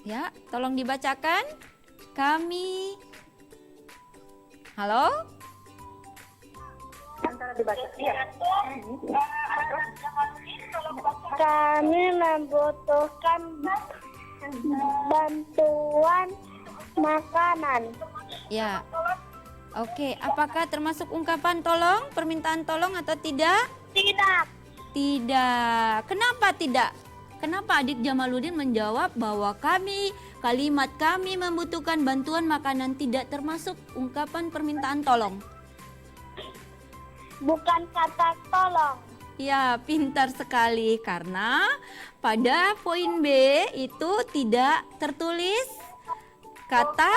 Ya, tolong dibacakan. Kami. Halo? Kami membutuhkan bantuan makanan. Ya. Oke, apakah termasuk ungkapan tolong, permintaan tolong atau tidak? Tidak. Tidak. Kenapa tidak? Kenapa adik Jamaluddin menjawab bahwa kalimat kami membutuhkan bantuan makanan tidak termasuk ungkapan permintaan tolong? Bukan kata tolong. Ya, pintar sekali karena pada poin B itu tidak tertulis kata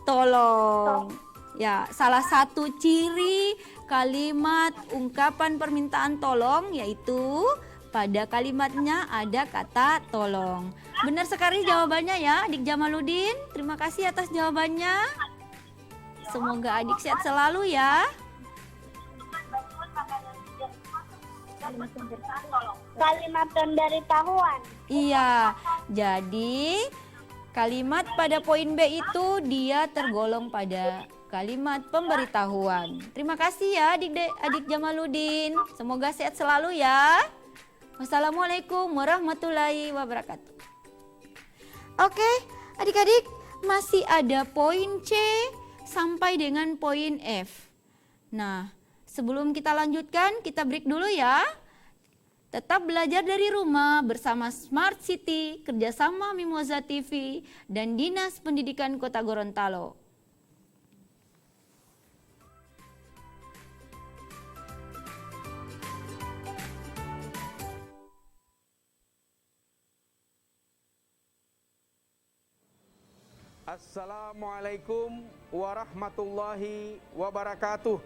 tolong. Ya, salah satu ciri kalimat ungkapan permintaan tolong yaitu pada kalimatnya ada kata tolong. Benar sekali jawabannya ya, adik Jamaluddin. Terima kasih atas jawabannya. Semoga adik sehat selalu ya. Kalimat pemberitahuan. Iya, jadi kalimat pada poin B itu dia tergolong pada kalimat pemberitahuan. Terima kasih ya adik Jamaluddin. Semoga sehat selalu ya. Wassalamualaikum warahmatullahi wabarakatuh. Oke, adik-adik masih ada poin C sampai dengan poin F. Nah, sebelum kita lanjutkan, kita break dulu ya. Tetap belajar dari rumah bersama Smart City, kerjasama Mimoza TV, dan Dinas Pendidikan Kota Gorontalo. Assalamualaikum warahmatullahi wabarakatuh.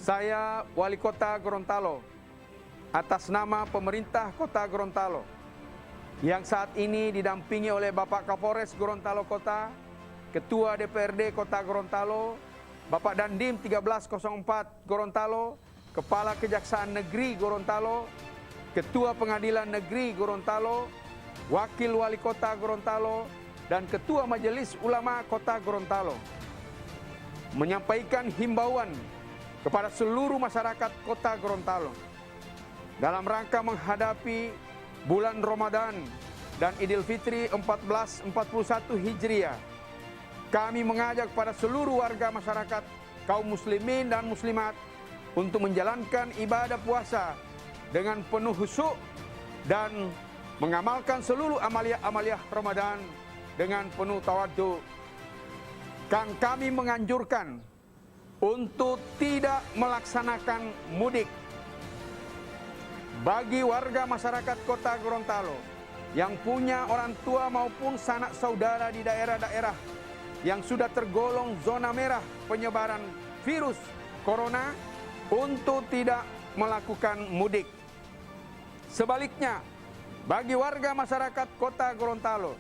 Saya Wali Kota Gorontalo, atas nama pemerintah Kota Gorontalo, yang saat ini didampingi oleh Bapak Kapolres Gorontalo Kota, Ketua DPRD Kota Gorontalo, Bapak Dandim 1304 Gorontalo, Kepala Kejaksaan Negeri Gorontalo, Ketua Pengadilan Negeri Gorontalo, Wakil Wali Kota Gorontalo, dan Ketua Majelis Ulama Kota Gorontalo menyampaikan himbauan kepada seluruh masyarakat Kota Gorontalo dalam rangka menghadapi bulan Ramadan dan Idul Fitri 1441 Hijriah. Kami mengajak pada seluruh warga masyarakat, kaum muslimin dan muslimat untuk menjalankan ibadah puasa dengan penuh khusyuk dan mengamalkan seluruh amaliah-amaliah Ramadan dengan penuh tawadhu. Kami menganjurkan untuk tidak melaksanakan mudik. Bagi warga masyarakat Kota Gorontalo yang punya orang tua maupun sanak saudara di daerah-daerah yang sudah tergolong zona merah penyebaran virus corona, untuk tidak melakukan mudik. Sebaliknya, bagi warga masyarakat Kota Gorontalo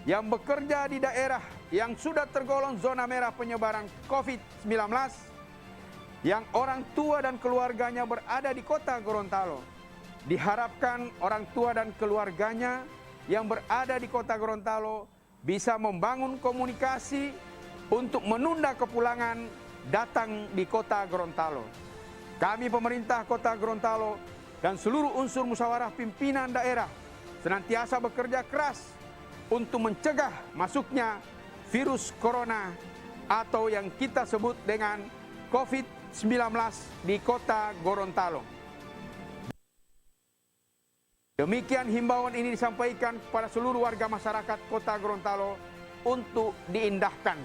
yang bekerja di daerah yang sudah tergolong zona merah penyebaran COVID-19, yang orang tua dan keluarganya berada di Kota Gorontalo, diharapkan orang tua dan keluarganya yang berada di Kota Gorontalo bisa membangun komunikasi untuk menunda kepulangan datang di Kota Gorontalo. Kami pemerintah Kota Gorontalo dan seluruh unsur musyawarah pimpinan daerah senantiasa bekerja keras untuk mencegah masuknya virus corona atau yang kita sebut dengan COVID-19 di Kota Gorontalo. Demikian himbauan ini disampaikan kepada seluruh warga masyarakat Kota Gorontalo untuk diindahkan.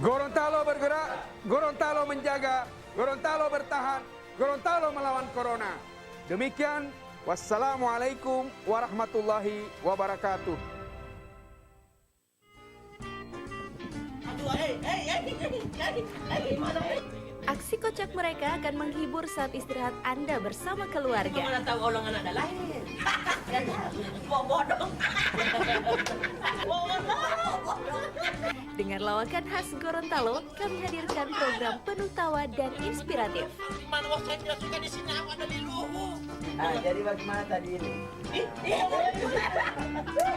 Gorontalo bergerak, Gorontalo menjaga, Gorontalo bertahan, Gorontalo melawan corona. Demikian, wassalamualaikum warahmatullahi wabarakatuh. Aksi kocak mereka akan menghibur saat istirahat Anda bersama keluarga. Mana tahu orang anak dah lahir. Bodoh. Dengan lawakan khas Gorontalo, kami hadirkan program penuh tawa dan inspiratif. Mana wah saya tidak suka di sini, aku ada di Luhu. Jadi bagaimana tadi ini?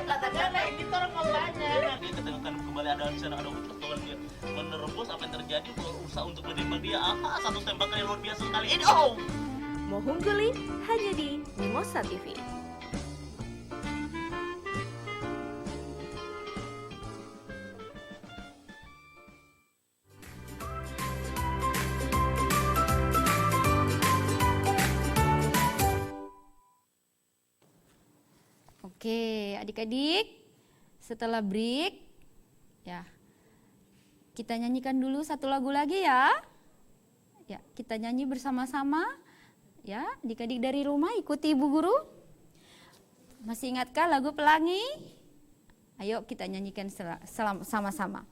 Katakanlah ini orang banyak. Kita tengokkan kembali ada di sana ada pertolongan dia menerobos apa yang terjadi, berusaha untuk menembak dia. Satu tembakan yang luar biasa sekali ini. Mohungguli hanya di Mimosa TV. Oke, adik-adik, setelah break, ya, kita nyanyikan dulu satu lagu lagi ya. Ya, kita nyanyi bersama-sama. Ya, adik-adik dari rumah ikuti ibu guru. Masih ingatkah lagu Pelangi? Ayo kita nyanyikan sama-sama.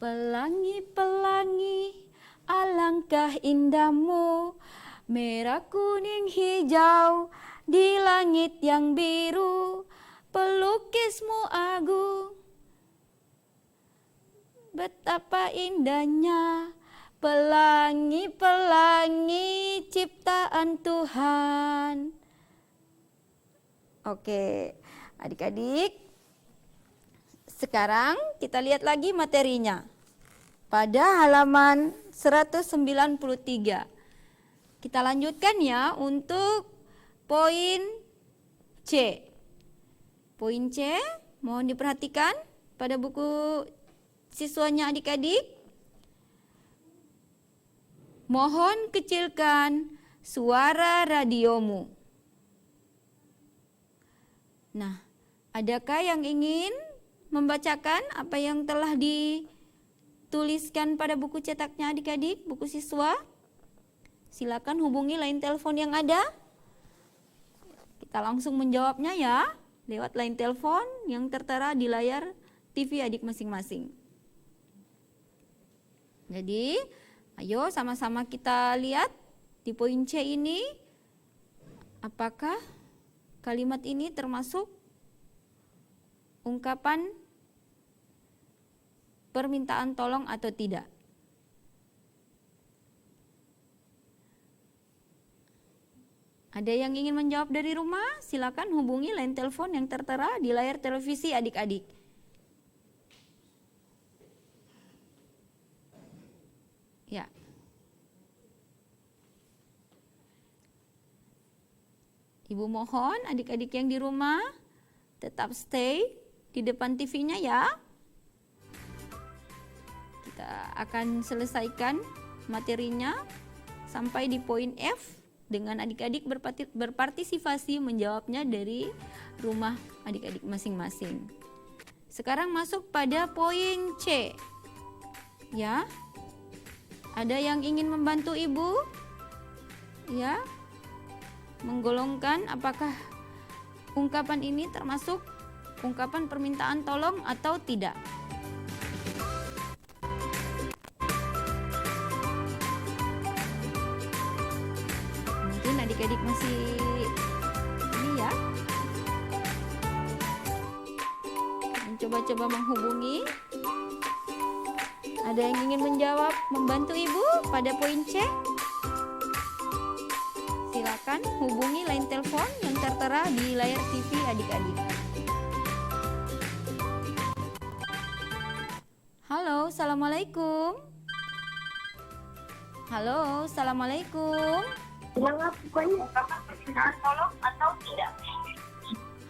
Pelangi, pelangi, alangkah indahmu, merah, kuning, hijau, di langit yang biru, pelukismu agung. Betapa indahnya pelangi, pelangi ciptaan Tuhan. Oke, adik-adik, sekarang kita lihat lagi materinya. Pada halaman 193. Kita lanjutkan ya untuk poin C. Poin C mohon diperhatikan pada buku siswanya adik-adik. Mohon kecilkan suara radiomu. Nah, adakah yang ingin membacakan apa yang telah dituliskan pada buku cetaknya adik-adik, buku siswa? Silakan hubungi line telepon yang ada. Kita langsung menjawabnya ya, lewat line telepon yang tertera di layar TV adik masing-masing. Jadi, ayo sama-sama kita lihat di poin C ini, apakah kalimat ini termasuk ungkapan permintaan tolong atau tidak. Ada yang ingin menjawab dari rumah? Silakan hubungi line telepon yang tertera di layar televisi adik-adik. Ya. Ibu mohon adik-adik yang di rumah tetap stay di depan TV-nya ya. Kita akan selesaikan materinya sampai di poin F dengan adik-adik berpartisipasi menjawabnya dari rumah adik-adik masing-masing. Sekarang masuk pada poin C. Ya. Ada yang ingin membantu Ibu? Ya. Menggolongkan apakah ungkapan ini termasuk ungkapan permintaan tolong atau tidak. Mungkin adik-adik masih ini ya, mencoba-coba menghubungi. Ada yang ingin menjawab, membantu Ibu pada poin C? Silakan hubungi line telepon yang tertera di layar TV adik-adik. Halo, assalamualaikum. Halo, assalamualaikum. Tolong atau tidak?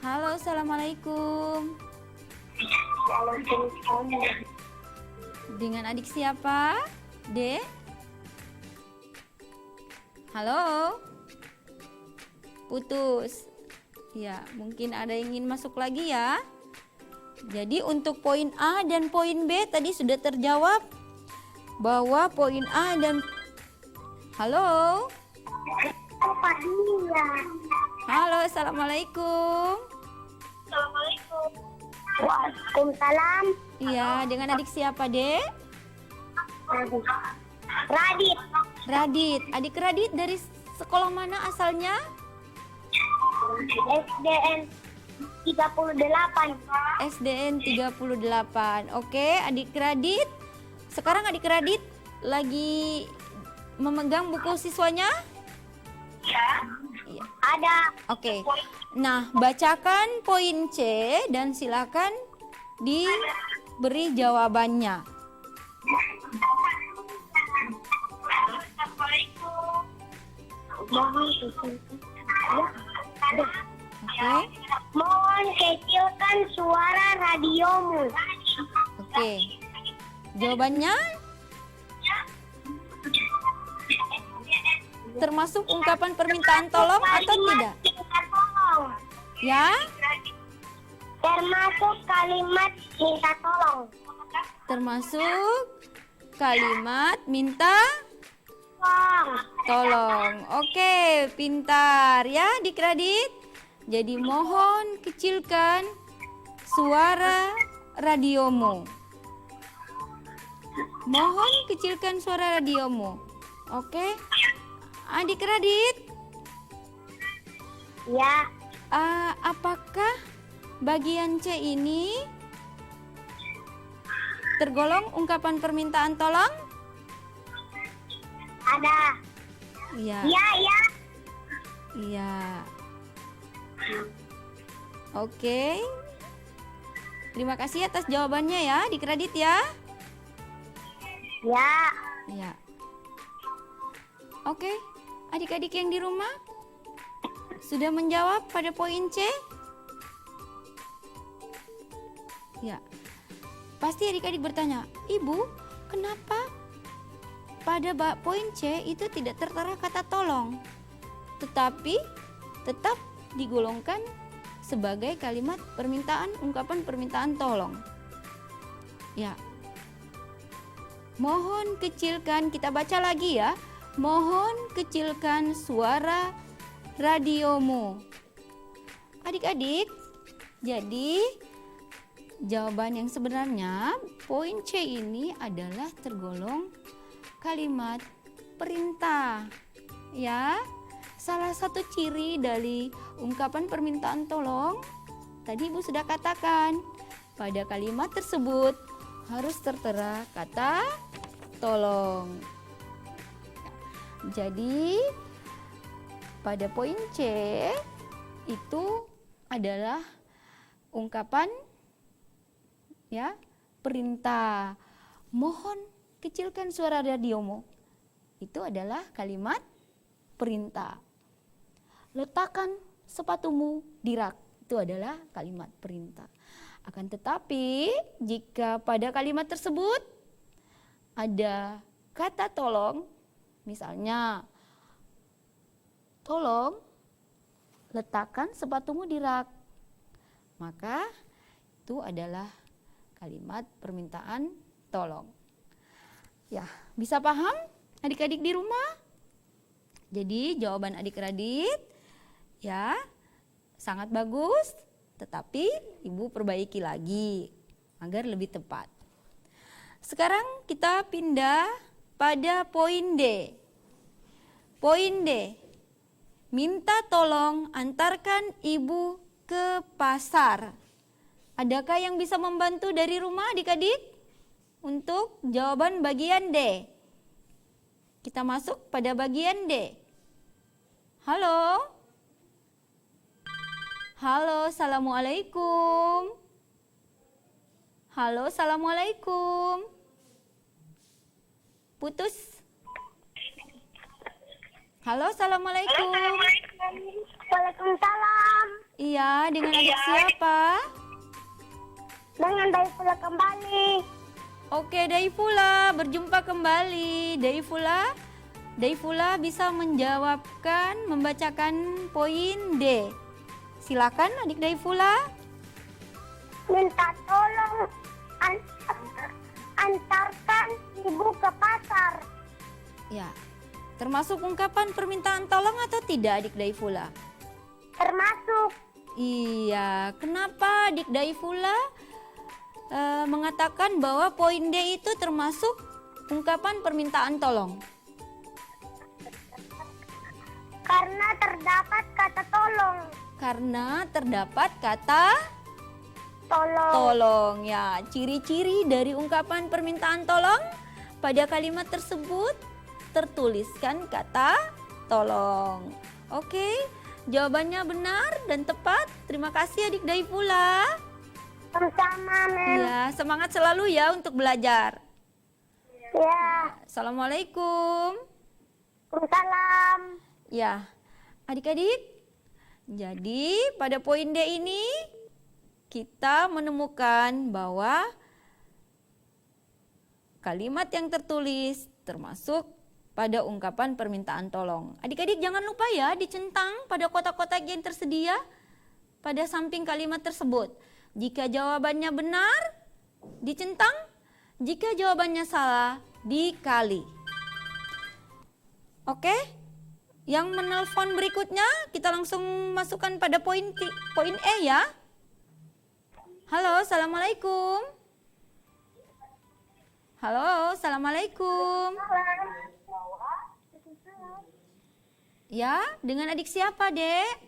Halo, assalamualaikum. Dengan adik siapa? Dek? Halo? Putus. Ya, mungkin ada yang ingin masuk lagi ya. Jadi untuk poin A dan poin B tadi sudah terjawab bahwa poin A dan halo. Halo, assalamualaikum. Assalamualaikum. Waalaikumsalam. Iya, dengan adik siapa, Dek? Radit. Radit. Adik Radit dari sekolah mana asalnya? SDN 38. SDN 38. Oke, adik Radit. Sekarang adik Radit lagi memegang buku siswanya? Iya. Ada. Oke. Nah, bacakan poin C dan silakan diberi jawabannya. Oke. Mohon kecilkan suara radiomu. Oke. Jawabannya termasuk ungkapan permintaan tolong atau tidak? Minta tolong. Ya? Termasuk kalimat minta tolong. Termasuk kalimat minta Tolong. tolong. Oke, pintar ya Dik Radit. Jadi mohon kecilkan suara radiomu. Mohon kecilkan suara radiomu. Oke. Adik Radit, Ya, apakah bagian C ini tergolong ungkapan permintaan tolong? ada. Iya. Ya, ya. Iya. Oke. Terima kasih atas jawabannya ya, Dik Radit ya. Ya. Iya. Oke. Adik-adik yang di rumah sudah menjawab pada poin C? Ya. Pasti adik-adik bertanya, "Ibu, kenapa pada poin C itu tidak tertera kata tolong, tetapi tetap digolongkan sebagai kalimat permintaan, ungkapan permintaan tolong?" Ya. Mohon kecilkan, kita baca lagi ya. Mohon kecilkan suara radiomu. Adik-adik, jadi jawaban yang sebenarnya poin C ini adalah tergolong kalimat perintah. Ya, salah satu ciri dari ungkapan permintaan tolong tadi Ibu sudah katakan, pada kalimat tersebut harus tertera kata tolong. Jadi pada poin C itu adalah ungkapan ya, perintah. Mohon kecilkan suara radiomu. Itu adalah kalimat perintah. Letakkan sepatumu di rak. Itu adalah kalimat perintah. Akan tetapi jika pada kalimat tersebut ada kata tolong, misalnya tolong letakkan sepatumu di rak, maka itu adalah kalimat permintaan tolong. Ya, bisa paham adik-adik di rumah? Jadi jawaban adik-adik ya sangat bagus, tetapi ibu perbaiki lagi agar lebih tepat. Sekarang kita pindah pada poin D. Poin D, minta tolong antarkan ibu ke pasar. Adakah yang bisa membantu dari rumah adik-adik untuk jawaban bagian D? Kita masuk pada bagian D. Halo? Halo, assalamualaikum. Halo, assalamualaikum. Putus. Halo, assalamualaikum. Waalaikumsalam. Iya, dengan adik siapa? Dengan Daifula kembali. Oke, Daifula, berjumpa kembali. Daifula bisa menjawabkan, membacakan poin D. Silakan adik Daifula. Minta tolong antarkan ibu ke pasar. Ya, termasuk ungkapan permintaan tolong atau tidak adik Daifula? Termasuk. Iya, kenapa adik Daifula mengatakan bahwa poin D itu termasuk ungkapan permintaan tolong? Karena terdapat kata tolong. Karena terdapat kata Tolong. tolong. Ya, ciri-ciri dari ungkapan permintaan tolong pada kalimat tersebut tertuliskan kata tolong. Oke, jawabannya benar dan tepat. Terima kasih adik Daifula. Sama-sama, Mem. Ya, semangat selalu ya untuk belajar. Ya. Assalamualaikum. Waalaikumsalam. Ya, adik-adik, jadi pada poin D ini kita menemukan bahwa kalimat yang tertulis termasuk pada ungkapan permintaan tolong. Adik-adik jangan lupa ya dicentang pada kotak-kotak yang tersedia pada samping kalimat tersebut. Jika jawabannya benar, dicentang. Jika jawabannya salah, dikali. Oke? Yang menelpon berikutnya kita langsung masukkan pada poin E ya. Halo, assalamualaikum. Halo, assalamualaikum. Ya, dengan adik siapa, Dek?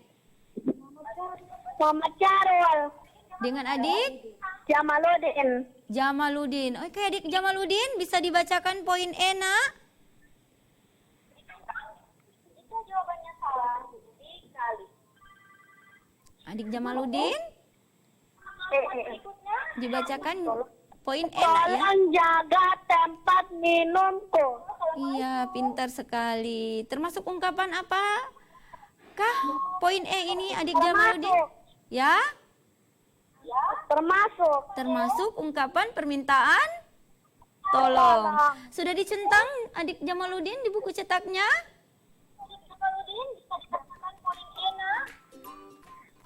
Muhammad Syarul. Dengan adik Jamaluddin. Jamaluddin. Oke, adik Jamaluddin bisa dibacakan poin E, Nak? Jika jawabannya salah, dikali. Adik Jamaluddin dibacakan poin E, Nak, ya. Tolong jaga tempat minumku. Iya, pintar sekali. Termasuk ungkapan apakah poin E ini adik Jamaluddin? Ya, termasuk ungkapan permintaan tolong. Sudah dicentang adik Jamaluddin di buku cetaknya?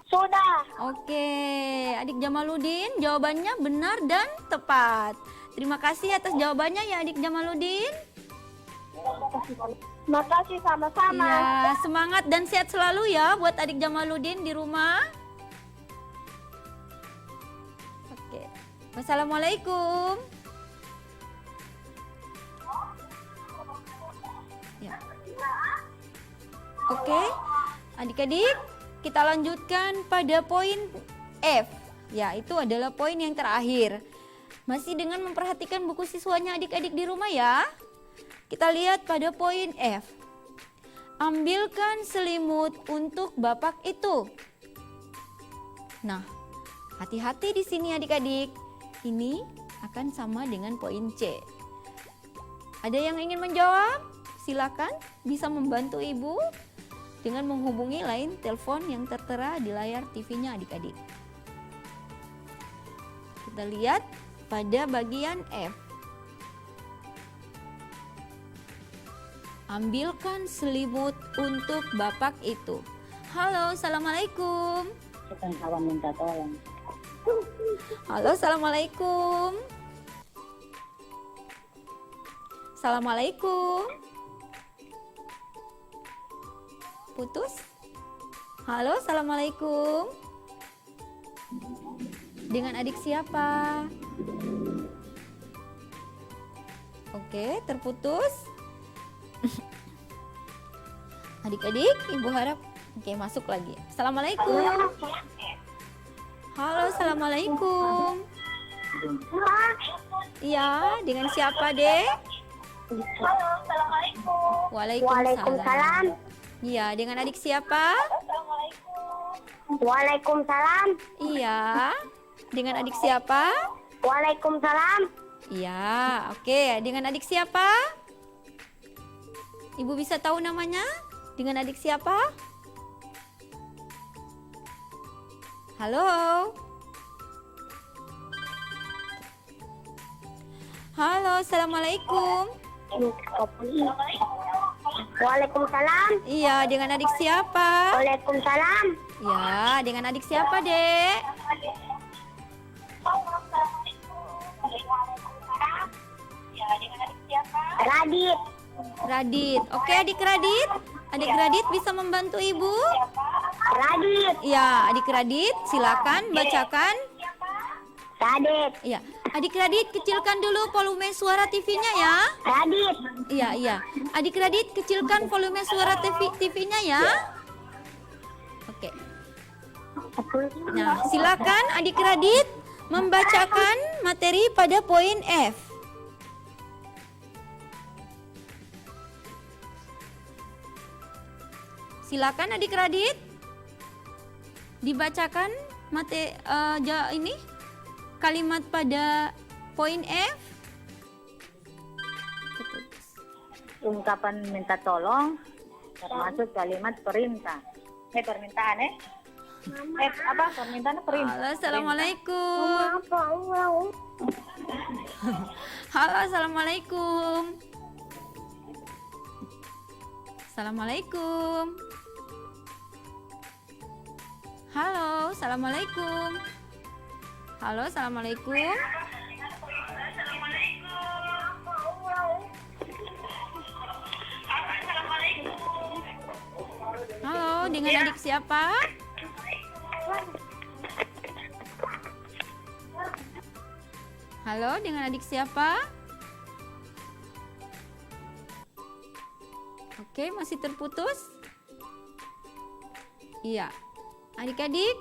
Sudah. Oke, adik Jamaluddin jawabannya benar dan tepat. Terima kasih atas jawabannya ya adik Jamaluddin. Makasih sama-sama. Ya, semangat dan sehat selalu ya buat adik Jamaluddin di rumah. Oke. Wassalamualaikum. Ya. Oke. Adik-adik, kita lanjutkan pada poin F. Ya, itu adalah poin yang terakhir. Masih dengan memperhatikan buku siswanya adik-adik di rumah ya. Kita lihat pada poin F. Ambilkan selimut untuk bapak itu. Nah, hati-hati di sini adik-adik. Ini akan sama dengan poin C. Ada yang ingin menjawab? Silakan, bisa membantu ibu dengan menghubungi line telepon yang tertera di layar TV-nya adik-adik. Kita lihat pada bagian F. Ambilkan selimut untuk bapak itu. Halo, assalamualaikum. Bukan kawan minta tolong. Halo, assalamualaikum. Assalamualaikum. Putus? Halo, assalamualaikum. Dengan adik siapa? Oke, terputus. Adik-adik, ibu harap masuk lagi. Assalamualaikum. Halo, assalamualaikum. Iya, dengan siapa, Dek? Halo, assalamualaikum. Waalaikumsalam. Iya, dengan adik siapa? Waalaikumsalam. Iya, dengan adik siapa? Waalaikumsalam. Iya, oke. Dengan adik siapa? Ibu bisa tahu namanya? Dengan adik siapa? Halo? Halo, assalamualaikum. Waalaikumsalam. Iya, dengan adik siapa? Waalaikumsalam. Ya, dengan adik siapa, Dek? Radit. Radit. Oke, adik Radit. Adik Radit bisa membantu ibu? Radit. Ya, adik Radit, silakan bacakan. Radit. Iya, adik Radit kecilkan dulu volume suara TV-nya ya. Radit. Iya. Adik Radit kecilkan volume suara TV-nya ya. Oke. Nah, silakan adik Radit membacakan materi pada poin F. Silakan adik Radit dibacakan ini kalimat pada poin F. Ungkapan minta tolong termasuk kalimat perintah. Permintaan permintaan perintah. Halo, assalamualaikum. Halo, assalamualaikum. Assalamualaikum. Halo, assalamualaikum. Halo, assalamualaikum. Halo, dengan adik siapa? Halo, dengan adik siapa? Oke, masih terputus? Iya. Adik-adik,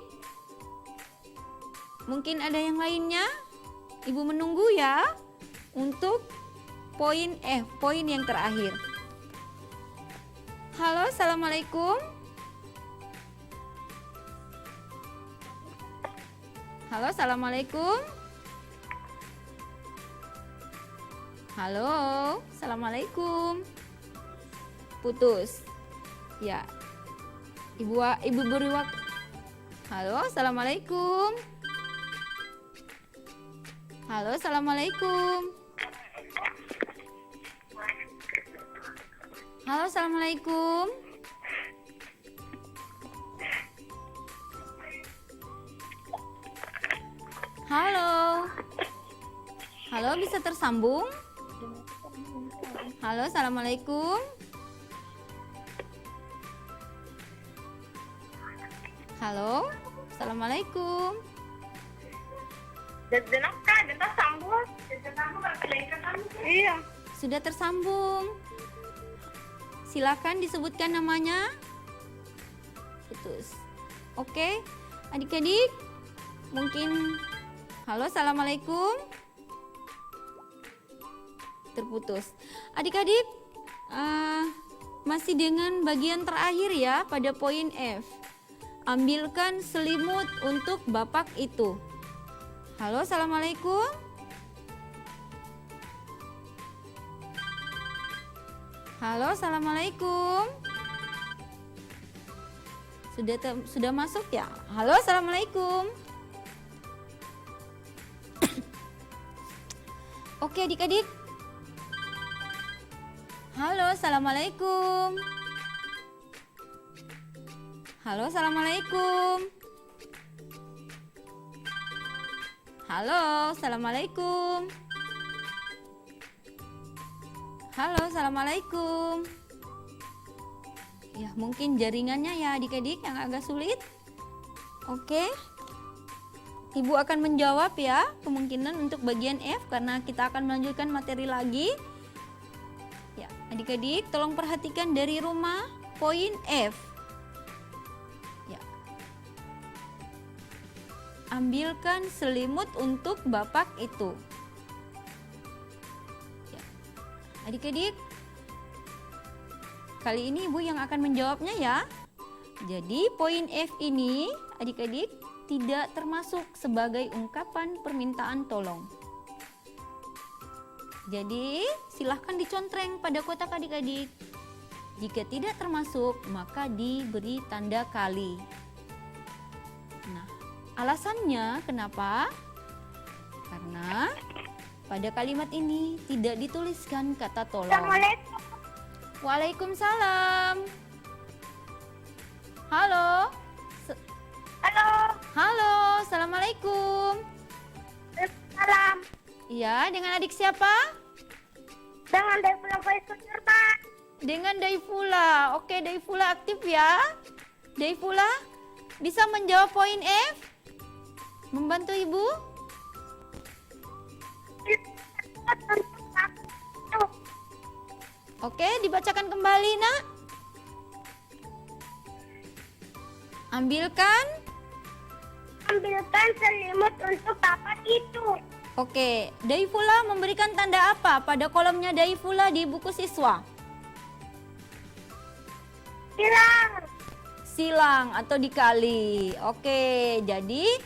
mungkin ada yang lainnya? Ibu menunggu ya untuk poin F, poin yang terakhir. Halo, assalamualaikum. Halo, assalamualaikum. Halo, assalamualaikum. Putus. Ya. Ibu beri waktu. Halo, assalamualaikum. Halo, assalamualaikum. Halo, assalamualaikum. Halo. Halo, bisa tersambung? Halo, assalamualaikum. Halo, assalamualaikum. Iya. Sudah tersambung. Silakan disebutkan namanya. Putus. Oke, adik-adik, mungkin. Halo, assalamualaikum. Terputus. Adik-adik, masih dengan bagian terakhir ya pada poin F. Ambilkan selimut untuk bapak itu. Halo, assalamualaikum. Halo, assalamualaikum. Sudah masuk ya? Halo, assalamualaikum. Oke adik-adik. Halo, assalamualaikum. Halo, assalamualaikum. Halo, assalamualaikum. Halo, assalamualaikum. Ya, mungkin jaringannya ya adik-adik yang agak sulit. Oke. Ibu akan menjawab ya, kemungkinan untuk bagian F karena kita akan melanjutkan materi lagi. Ya, adik-adik tolong perhatikan dari rumah poin F. Ya. Ambilkan selimut untuk bapak itu. Ya. Adik-adik, kali ini Ibu yang akan menjawabnya ya. Jadi poin F ini adik-adik tidak termasuk sebagai ungkapan permintaan tolong. Jadi silahkan dicontreng pada kotak adik-adik. Jika tidak termasuk maka diberi tanda kali. Nah, alasannya kenapa? Karena pada kalimat ini tidak dituliskan kata tolong. Assalamualaikum. Waalaikumsalam. Halo. Halo. Halo, assalamualaikum. Salam. Iya, dengan adik siapa? Dengan Daifula Faisal Nurman. Dengan Daifula. Oke, Daifula aktif ya. Daifula bisa menjawab poin F? Membantu Ibu? Oke, dibacakan kembali, Nak. Ambilkan selimut untuk bapak itu. Oke, Daifula memberikan tanda apa pada kolomnya Daifula di buku siswa? Hilang. Silang atau dikali. Oke, jadi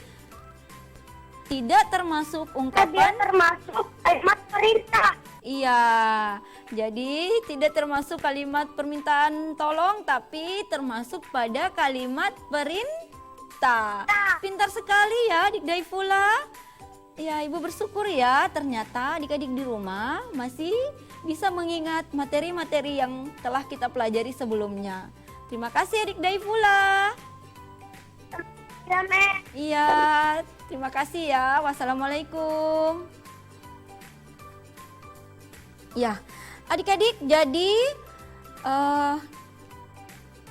tidak termasuk ungkapan. Termasuk kalimat perintah. Iya, jadi tidak termasuk kalimat permintaan tolong, tapi termasuk pada kalimat perintah. Pintar sekali ya adik Daifula. Ya, Ibu bersyukur ya, ternyata adik-adik di rumah masih bisa mengingat materi-materi yang telah kita pelajari sebelumnya. Terima kasih adik Daifula. Ya, Mek. Iya, terima kasih ya. Wassalamualaikum. Ya, adik-adik, jadi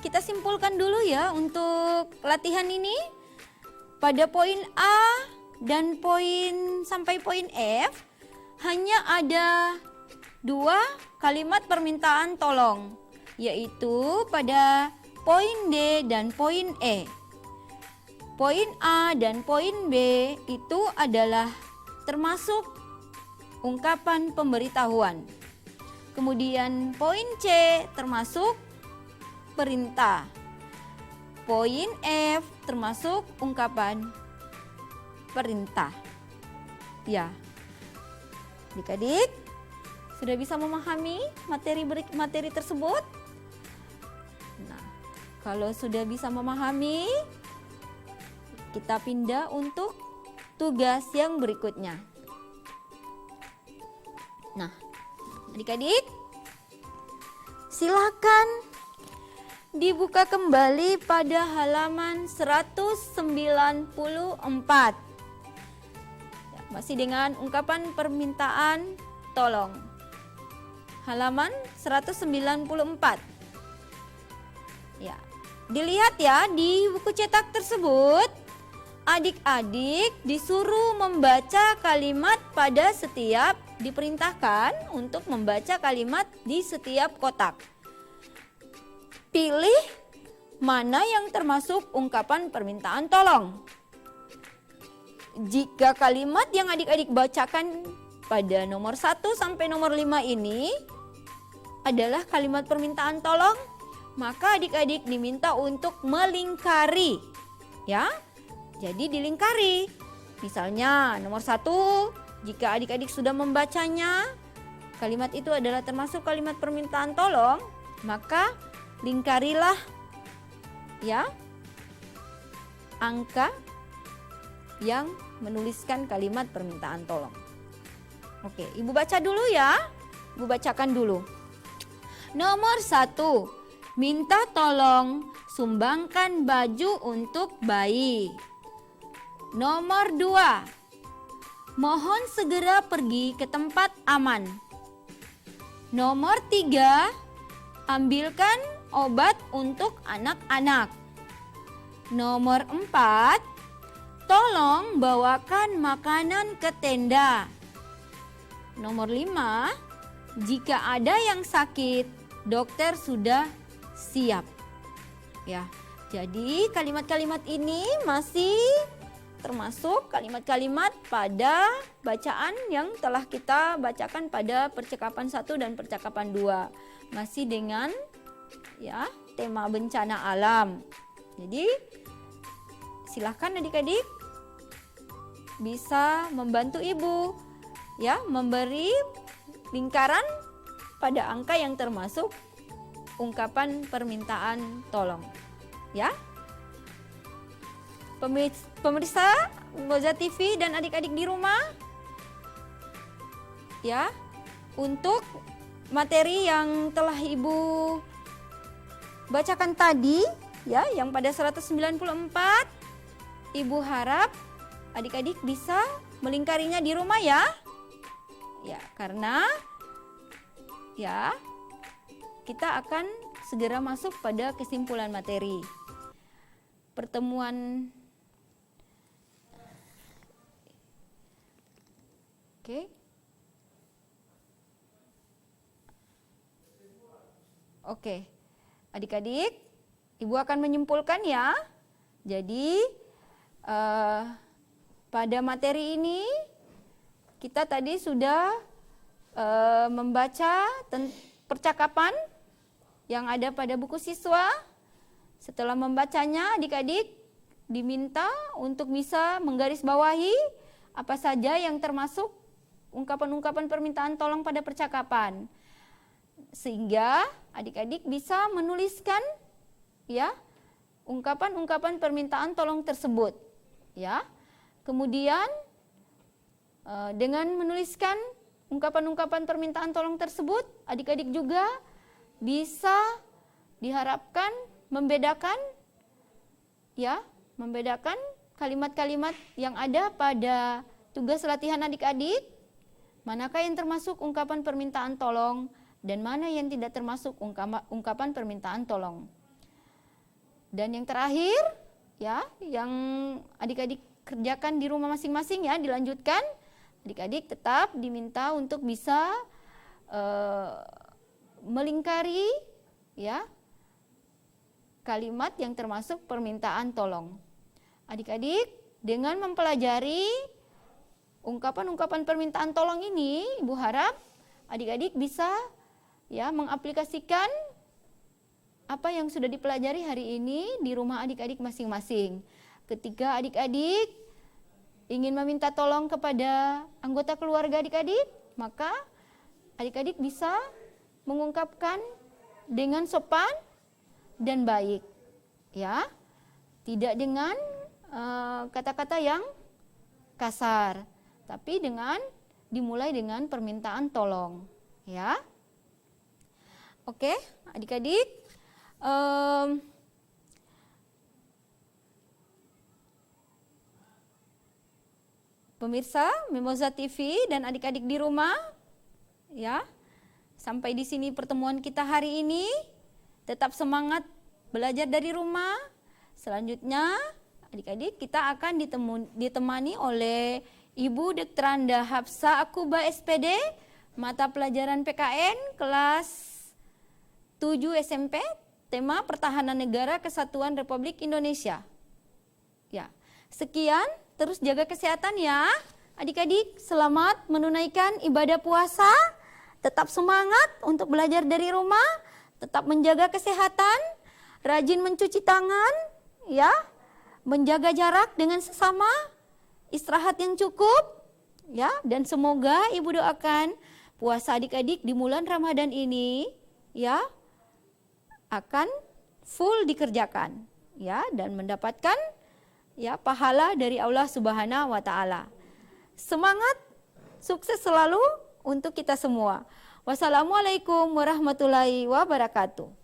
kita simpulkan dulu ya untuk latihan ini. Pada poin A dan poin sampai poin F hanya ada 2 kalimat permintaan tolong, yaitu pada poin D dan poin E. Poin A dan poin B itu adalah termasuk ungkapan pemberitahuan. Kemudian poin C termasuk perintah. Poin F termasuk ungkapan perintah. Ya. Adik-adik sudah bisa memahami materi tersebut? Nah, kalau sudah bisa memahami, kita pindah untuk tugas yang berikutnya. Nah, adik-adik, silakan dibuka kembali pada halaman 194. Ya, masih dengan ungkapan permintaan tolong. Halaman 194. Ya, dilihat ya di buku cetak tersebut, adik-adik disuruh membaca kalimat pada setiap diperintahkan untuk membaca kalimat di setiap kotak. Pilih mana yang termasuk ungkapan permintaan tolong. Jika kalimat yang adik-adik bacakan pada nomor 1 sampai nomor 5 ini adalah kalimat permintaan tolong, maka adik-adik diminta untuk melingkari, ya. Jadi dilingkari. Misalnya nomor 1, jika adik-adik sudah membacanya, kalimat itu adalah termasuk kalimat permintaan tolong, maka lingkarilah, ya, angka yang menuliskan kalimat permintaan tolong. Oke, Ibu baca dulu ya. Ibu bacakan dulu. Nomor 1, minta tolong sumbangkan baju untuk bayi. Nomor 2, mohon segera pergi ke tempat aman. Nomor 3, ambilkan obat untuk anak-anak. Nomor 4, tolong bawakan makanan ke tenda. Nomor 5, jika ada yang sakit, dokter sudah siap. Ya, jadi kalimat-kalimat ini masih termasuk kalimat-kalimat pada bacaan yang telah kita bacakan pada percakapan 1 dan percakapan 2. Masih dengan ya tema bencana alam. Jadi silahkan adik-adik bisa membantu ibu ya memberi lingkaran pada angka yang termasuk ungkapan permintaan tolong. Ya. Pemirsa Moza TV dan adik-adik di rumah, ya, untuk materi yang telah Ibu bacakan tadi, ya, yang pada 194, Ibu harap adik-adik bisa melingkarinya di rumah ya. Ya, karena ya kita akan segera masuk pada kesimpulan materi. Pertemuan Oke, adik-adik, Ibu akan menyimpulkan ya. Jadi pada materi ini kita tadi sudah membaca percakapan yang ada pada buku siswa. Setelah membacanya, adik-adik diminta untuk bisa menggarisbawahi apa saja yang termasuk ungkapan-ungkapan permintaan tolong pada percakapan, sehingga adik-adik bisa menuliskan ya ungkapan-ungkapan permintaan tolong tersebut ya. Kemudian dengan menuliskan ungkapan-ungkapan permintaan tolong tersebut, adik-adik juga bisa diharapkan membedakan kalimat-kalimat yang ada pada tugas latihan adik-adik, manakah yang termasuk ungkapan permintaan tolong dan mana yang tidak termasuk ungkapan permintaan tolong. Dan yang terakhir ya, yang adik-adik kerjakan di rumah masing-masing ya, dilanjutkan. Adik-adik tetap diminta untuk bisa melingkari ya kalimat yang termasuk permintaan tolong. Adik-adik dengan mempelajari ungkapan-ungkapan permintaan tolong ini, Ibu harap adik-adik bisa ya mengaplikasikan apa yang sudah dipelajari hari ini di rumah adik-adik masing-masing. Ketika adik-adik ingin meminta tolong kepada anggota keluarga adik-adik, maka adik-adik bisa mengungkapkan dengan sopan dan baik, ya, tidak dengan kata-kata yang kasar, tapi dimulai dengan permintaan tolong, ya. Oke, adik-adik, pemirsa Mimoza TV dan adik-adik di rumah, ya, sampai di sini pertemuan kita hari ini. Tetap semangat belajar dari rumah. Selanjutnya adik-adik kita akan ditemani oleh Ibu Dektranda Hapsa Akuba SPD, mata pelajaran PKN kelas 7 SMP, tema Pertahanan Negara Kesatuan Republik Indonesia. Ya, sekian, terus jaga kesehatan ya. Adik-adik, selamat menunaikan ibadah puasa tetap semangat untuk belajar dari rumah, tetap menjaga kesehatan, rajin mencuci tangan, ya, menjaga jarak dengan sesama, istirahat yang cukup, ya, dan semoga Ibu doakan puasa adik-adik di bulan Ramadan ini, ya, akan full dikerjakan, ya, dan mendapatkan, ya, pahala dari Allah Subhanahu wa taala. Semangat, sukses selalu untuk kita semua. Wassalamualaikum warahmatullahi wabarakatuh.